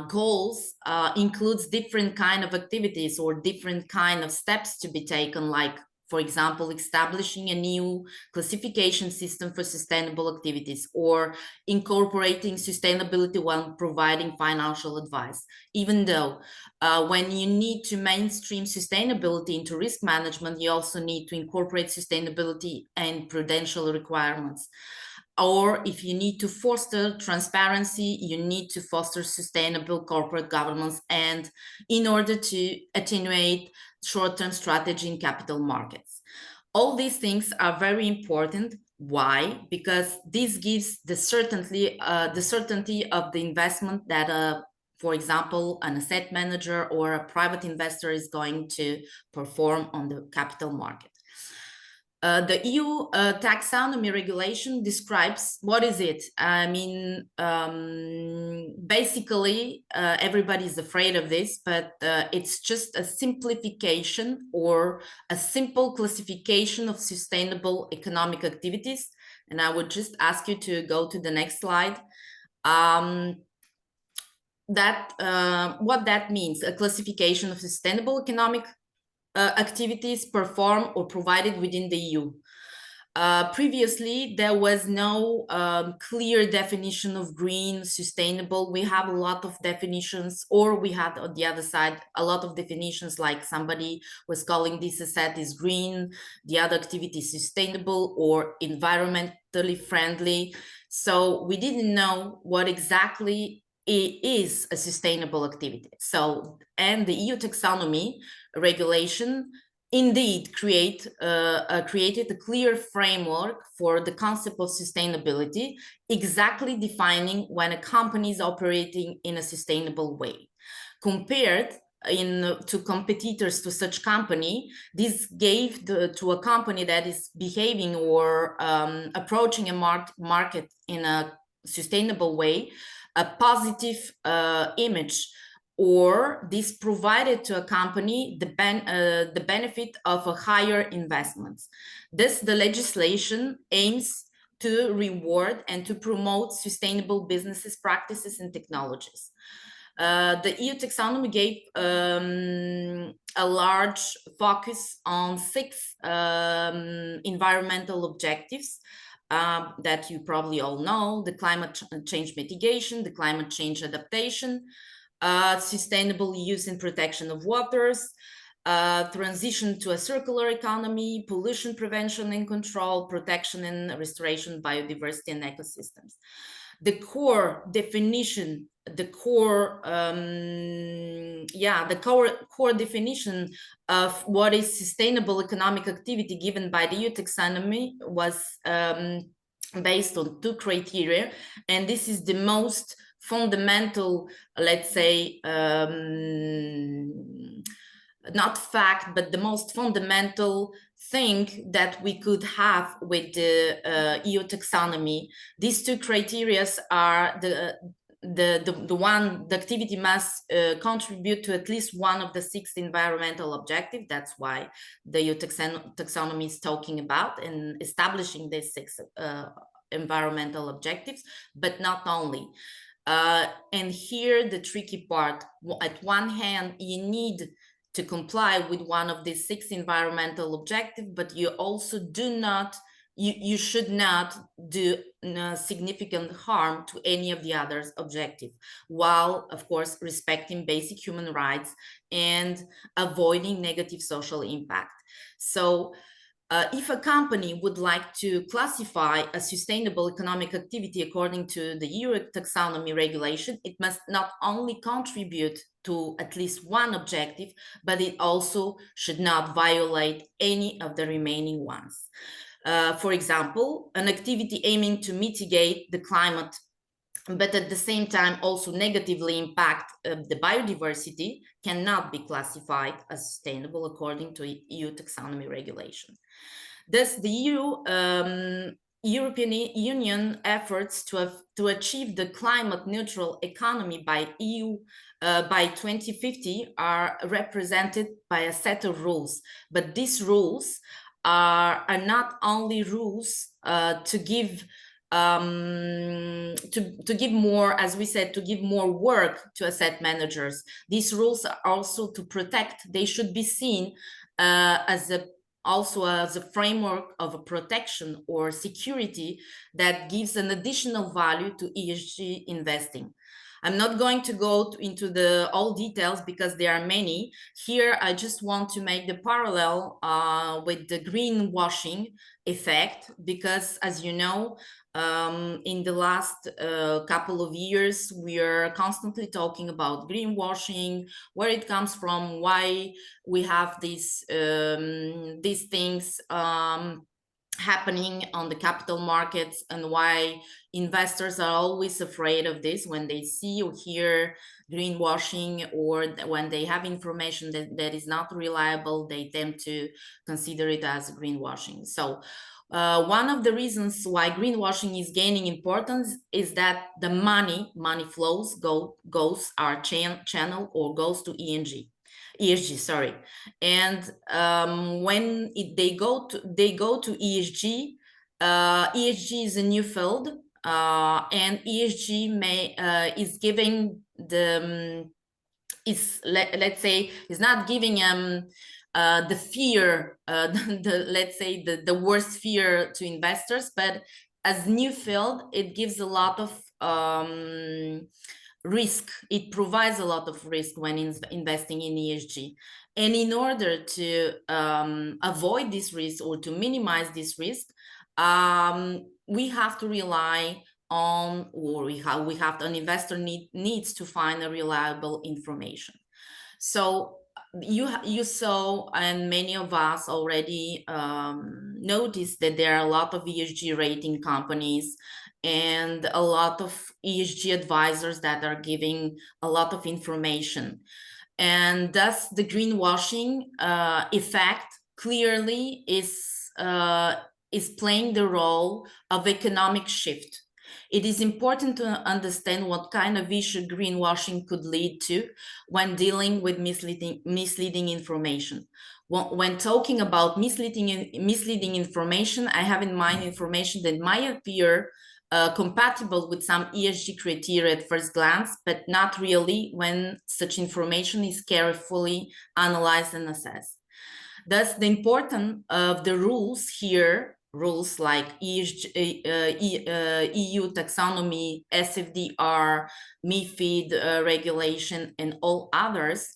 goals includes different kind of activities or different kind of steps to be taken, like, for example, establishing a new classification system for sustainable activities, or incorporating sustainability while providing financial advice. Even though when you need to mainstream sustainability into risk management, you also need to incorporate sustainability and prudential requirements. Or if you need to foster transparency, you need to foster sustainable corporate governance, and in order to attenuate short-term strategy in capital markets. All these things are very important, Why? Because this gives the certainty of the investment that, for example, an asset manager or a private investor is going to perform on the capital market. The EU taxonomy regulation describes what is it. I mean, basically, everybody's afraid of this, but it's just a simplification or a simple classification of sustainable economic activities. And I would just ask you to go to the next slide. What that means, a classification of sustainable economic activities performed or provided within the EU. Previously, there was no clear definition of green, sustainable. We have a lot of definitions, or we had on the other side a lot of definitions, like somebody was calling this asset is green, the other activity is sustainable or environmentally friendly. So we didn't know what exactly is a sustainable activity. So, and the EU taxonomy regulation indeed created a clear framework for the concept of sustainability, exactly defining when a company is operating in a sustainable way. Compared to competitors to such company, this gave to a company that is behaving or approaching a market in a sustainable way, a positive image, or this provided to a company the benefit of a higher investments. Thus, the legislation aims to reward and to promote sustainable businesses, practices, and technologies. The EU taxonomy gave a large focus on 6 environmental objectives that you probably all know: the climate change mitigation, the climate change adaptation, sustainable use and protection of waters, transition to a circular economy, pollution prevention and control, protection and restoration of biodiversity and ecosystems. The core definition, core definition of what is sustainable economic activity given by the EU taxonomy was based on 2 criteria, and this is the most fundamental, let's say, not fact, but the most fundamental thing that we could have with the EU taxonomy. These 2 criteria are the activity must contribute to at least one of the 6 environmental objectives. That's why the EU taxonomy is talking about and establishing these 6 environmental objectives, but not only. And here the tricky part: at one hand, you need to comply with one of these 6 environmental objectives, but you also do not, you should not do significant harm to any of the other objectives, while of course respecting basic human rights and avoiding negative social impact. So if a company would like to classify a sustainable economic activity according to the EU taxonomy regulation, it must not only contribute to at least one objective, but it also should not violate any of the remaining ones. For example, an activity aiming to mitigate the climate, but at the same time also negatively impact the biodiversity, cannot be classified as sustainable according to EU taxonomy regulation. Thus, the European Union efforts to achieve the climate neutral economy by 2050 are represented by a set of rules, but these rules are not only rules to give more, as we said, to give more work to asset managers. These rules are also to protect. They should be seen also as a framework of a protection or security that gives an additional value to ESG investing. I'm not going to go into all details because there are many. Here, I just want to make the parallel with the greenwashing effect, because as you know, in the last couple of years, we are constantly talking about greenwashing, where it comes from, why we have these things. happening on the capital markets and why investors are always afraid of this when they see or hear greenwashing, or when they have information that is not reliable, they tend to consider it as greenwashing. So one of the reasons why greenwashing is gaining importance is that the money flows goes our channel or goes to ESG, sorry. And when they go to ESG, ESG is a new field, and ESG is giving the let's say is not giving the fear, let's say the worst fear to investors, but as new field, it gives a lot of risk. It provides a lot of risk when investing in ESG. And in order to avoid this risk or to minimize this risk, we have to rely on, or an investor needs to find a reliable information. So you saw, and many of us already noticed, that there are a lot of ESG rating companies and a lot of ESG advisors that are giving a lot of information. And thus the greenwashing effect clearly is playing the role of economic shift. It is important to understand what kind of issue greenwashing could lead to when dealing with misleading information. When talking about misleading information, I have in mind information that might appear compatible with some ESG criteria at first glance, but not really when such information is carefully analyzed and assessed. Thus, the importance of the rules here, rules like ESG, EU taxonomy, SFDR, MiFID regulation, and all others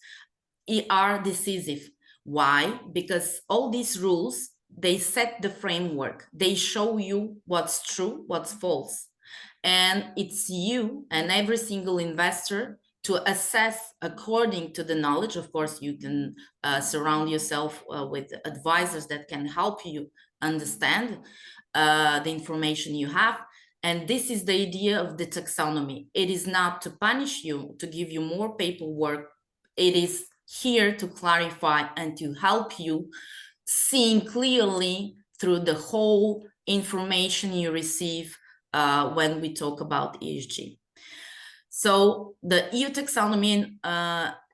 are decisive. Why? Because all these rules, they set the framework. They show you what's true, what's false. And it's you and every single investor to assess according to the knowledge. Of course, you can surround yourself with advisors that can help you understand the information you have. And this is the idea of the taxonomy. It is not to punish you, to give you more paperwork. It is here to clarify and to help you seeing clearly through the whole information you receive when we talk about ESG. So the EU taxonomy,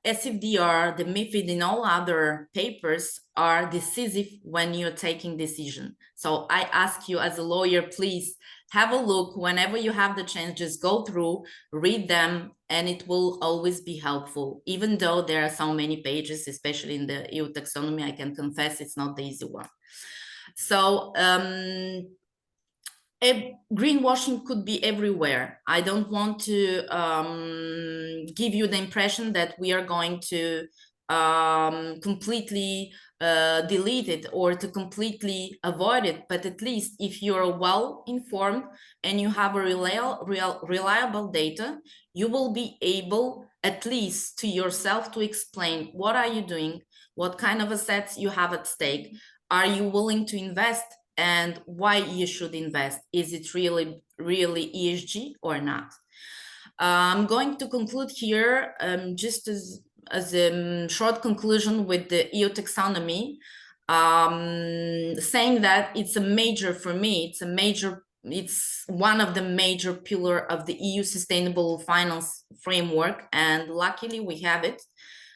SFDR, the MiFID, and all other papers are decisive when you're taking decision. So I ask you as a lawyer, please have a look whenever you have the chance, just go through, read them, and it will always be helpful. Even though there are so many pages, especially in the EU taxonomy, I can confess it's not the easy one. So greenwashing could be everywhere. I don't want to give you the impression that we are going to completely delete it or to completely avoid it, but at least if you're well informed and you have a reliable data, you will be able at least to yourself to explain what are you doing, what kind of assets you have at stake, are you willing to invest, and why you should invest. Is it really ESG or not? I'm going to conclude here just as a short conclusion with the EU taxonomy, saying that it's a major, for me, it's one of the major pillar of the EU sustainable finance framework, and luckily we have it,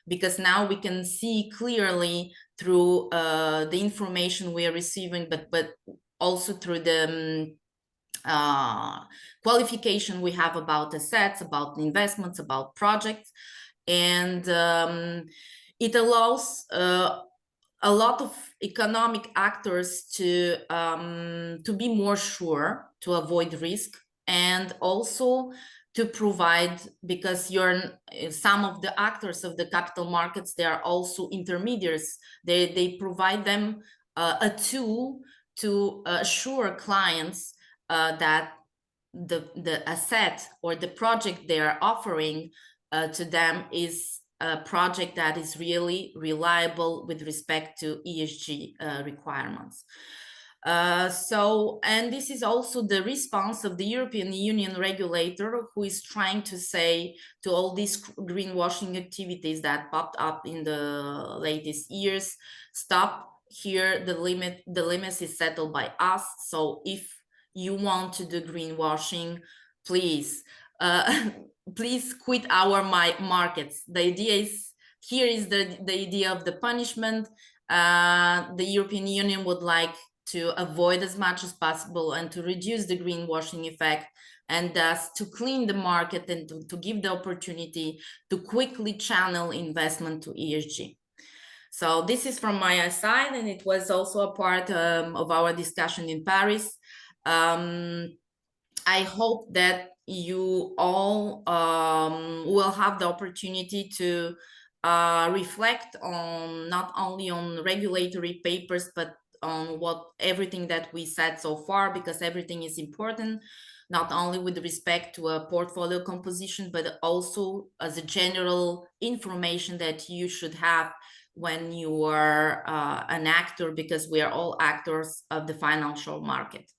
because now we can see clearly through the information we are receiving, but also through the qualification we have about assets, about investments, about projects. And it allows a lot of economic actors to be more sure, to avoid risk, and also to provide, because some of the actors of the capital markets, they are also intermediaries. They provide them a tool to assure clients that the asset or the project they are offering to them is a project that is really reliable with respect to ESG requirements. And this is also the response of the European Union regulator, who is trying to say to all these greenwashing activities that popped up in the latest years, stop here, the limits is settled by us. So if you want to do greenwashing, please, please quit our markets. The idea is, here is the idea of the punishment. The European Union would like to avoid as much as possible and to reduce the greenwashing effect, and thus to clean the market and to give the opportunity to quickly channel investment to ESG. So this is from my side, and it was also a part of our discussion in Paris. I hope that you all will have the opportunity to reflect on not only on regulatory papers, but on everything that we said so far, because everything is important, not only with respect to a portfolio composition, but also as a general information that you should have when you are an actor, because we are all actors of the financial market.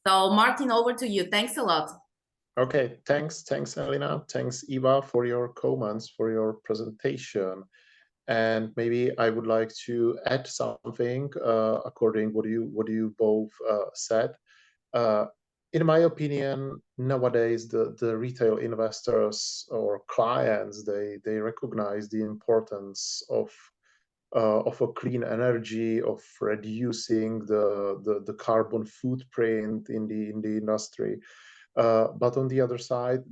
So Martin, over to you. Thanks a lot. Okay, thanks, Elena. Thanks, Eva, for your comments, for your presentation. And maybe I would like to add something according what you both said. In my opinion, nowadays the retail investors or clients, they recognize the importance of a clean energy, of reducing the carbon footprint in the industry. But on the other side,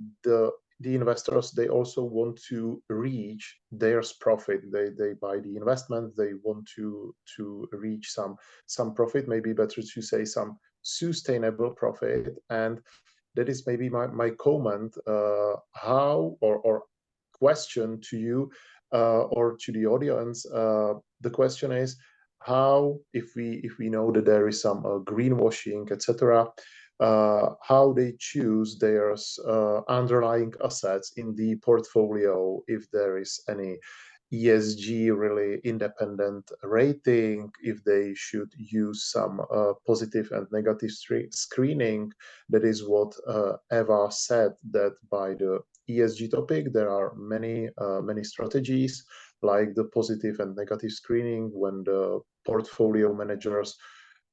the investors, they also want to reach their profit. They buy the investment, they want to reach some profit, maybe better to say some sustainable profit. And that is maybe my comment, how or question to you or to the audience. The question is, how, if we know that there is some greenwashing, etc., how they choose their underlying assets in the portfolio, if there is any ESG really independent rating, if they should use some positive and negative screening. That is what Eva said, that by the ESG topic, there are many strategies, like the positive and negative screening, when the portfolio managers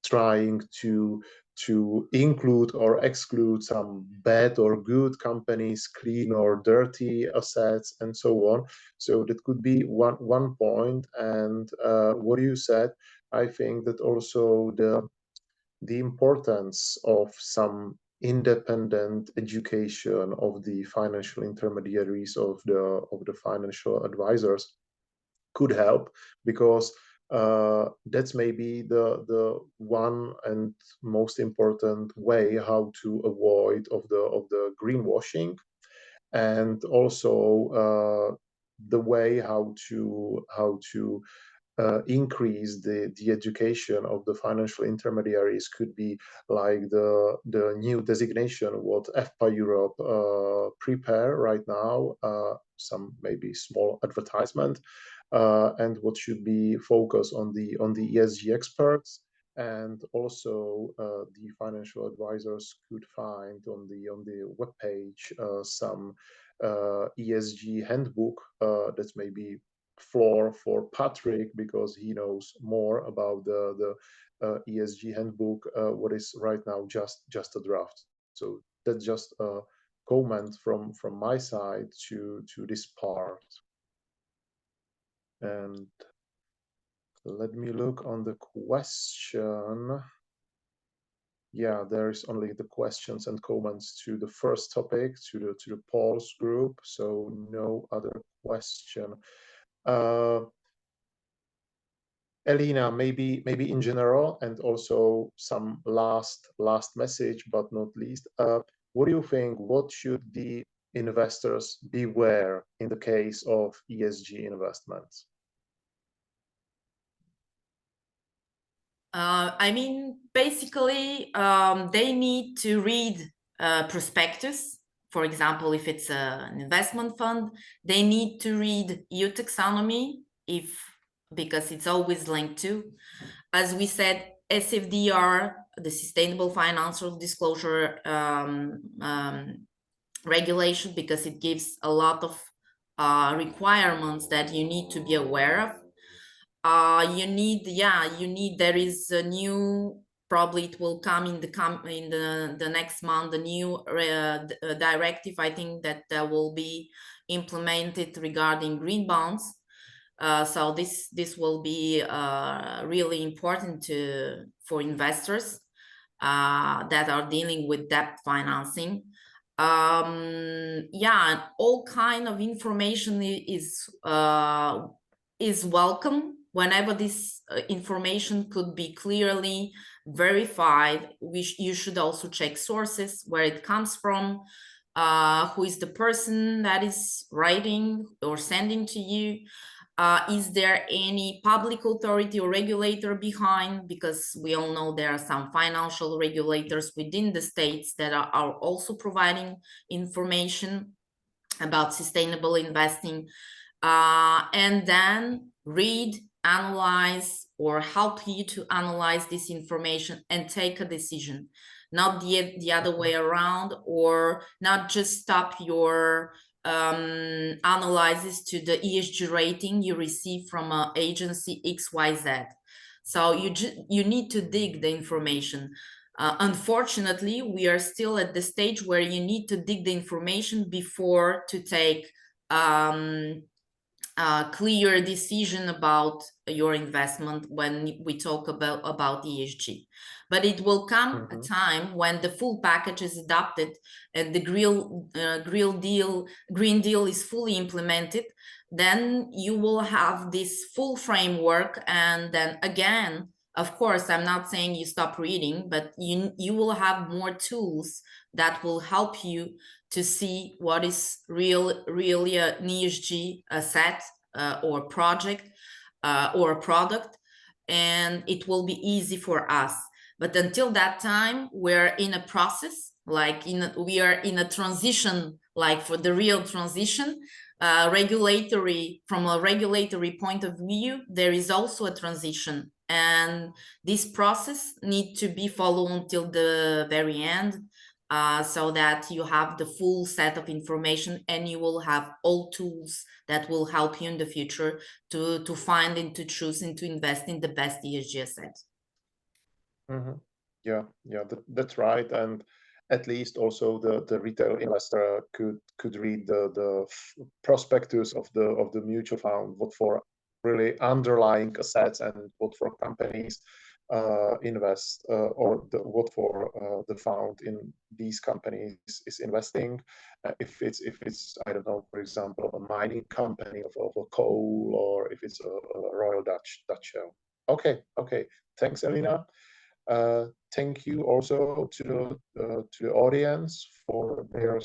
trying to include or exclude some bad or good companies, clean or dirty assets, and so on. So that could be one point. And what you said, I think that also the importance of some independent education of the financial intermediaries, of the financial advisors, could help, because that's maybe the one and most important way how to avoid of the greenwashing, and also the way how to increase the education of the financial intermediaries could be like the new designation what EFPA Europe prepare right now, some maybe small advertisement, and what should be focused on the ESG experts. And also the financial advisors could find on the webpage some ESG handbook that's maybe floor for Patrick, because he knows more about the ESG handbook, what is right now just a draft. So that's just a comment from my side to this part. And let me look on the question. Yeah, there's only the questions and comments to the first topic, to the Paul's group, so no other question. Elena, maybe in general, and also some last message, but not least. What do you think? What should the investors beware in the case of ESG investments? I mean, basically, they need to read prospectus. For example, if it's an investment fund, they need to read EU taxonomy, because it's always linked to. As we said, SFDR, the Sustainable Financial Disclosure regulation, because it gives a lot of requirements that you need to be aware of. There is a new, probably it will come in the next month, the new directive, I think, that will be implemented regarding green bonds. So this will be really important for investors that are dealing with debt financing. And all kind of information is welcome whenever this information could be clearly verified. You should also check sources, where it comes from, who is the person that is writing or sending to you. Is there any public authority or regulator behind? Because we all know there are some financial regulators within the states that are also providing information about sustainable investing. And then read, analyze, or help you to analyze this information and take a decision, not the other way around, or not just stop your analysis to the ESG rating you receive from an agency XYZ. So you need to dig the information. Unfortunately, we are still at the stage where you need to dig the information before to take clear decision about your investment when we talk about ESG. But it will come a time when the full package is adopted and the Green Deal is fully implemented. Then you will have this full framework, and then again, of course, I'm not saying you stop reading, but you will have more tools that will help you to see what is really an ESG asset or project or a product, and it will be easy for us. But until that time, we're in a process, we are in a transition, like for the real transition. From a regulatory point of view, there is also a transition, and this process needs to be followed until the very end, so that you have the full set of information, and you will have all tools that will help you in the future to find and to choose and to invest in the best ESG assets. Yeah, that's right. And at least also the retail investor could read the prospectus of the mutual fund, what for really underlying assets and what for companies invest, or what for the fund in these companies is investing. If it's I don't know, for example, a mining company of a coal, or if it's a Royal Dutch Shell. Okay, thanks, Elina. Thank you also to the audience for their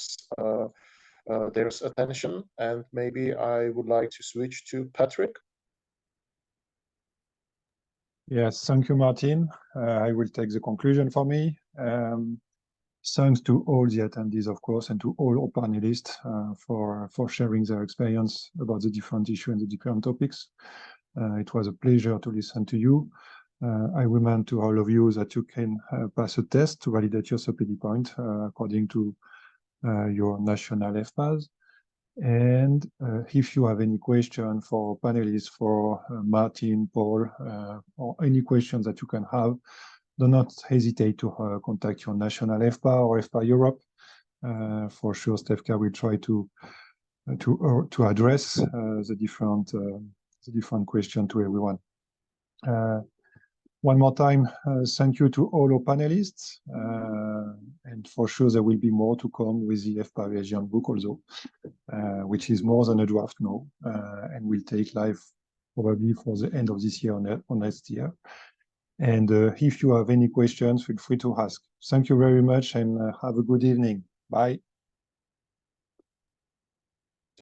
attention, and maybe I would like to switch to Patrick. Yes, thank you, Martin. I will take the conclusion for me. Thanks to all the attendees, of course, and to all our panelists for sharing their experience about the different issues and the different topics. It was a pleasure to listen to you. I remind to all of you that you can pass a test to validate your subsidy point according to your national EFPAs. And if you have any question for panelists, for Martin, Paul, or any questions that you can have, do not hesitate to contact your national EFPA or EFPA Europe. For sure, Stefka will try to address the different question to everyone. One more time, thank you to all our panelists, and for sure there will be more to come with the EFPA Asian book also, which is more than a draft now, and will take live probably for the end of this year or next year. And if you have any questions, feel free to ask. Thank you very much, and have a good evening. Bye.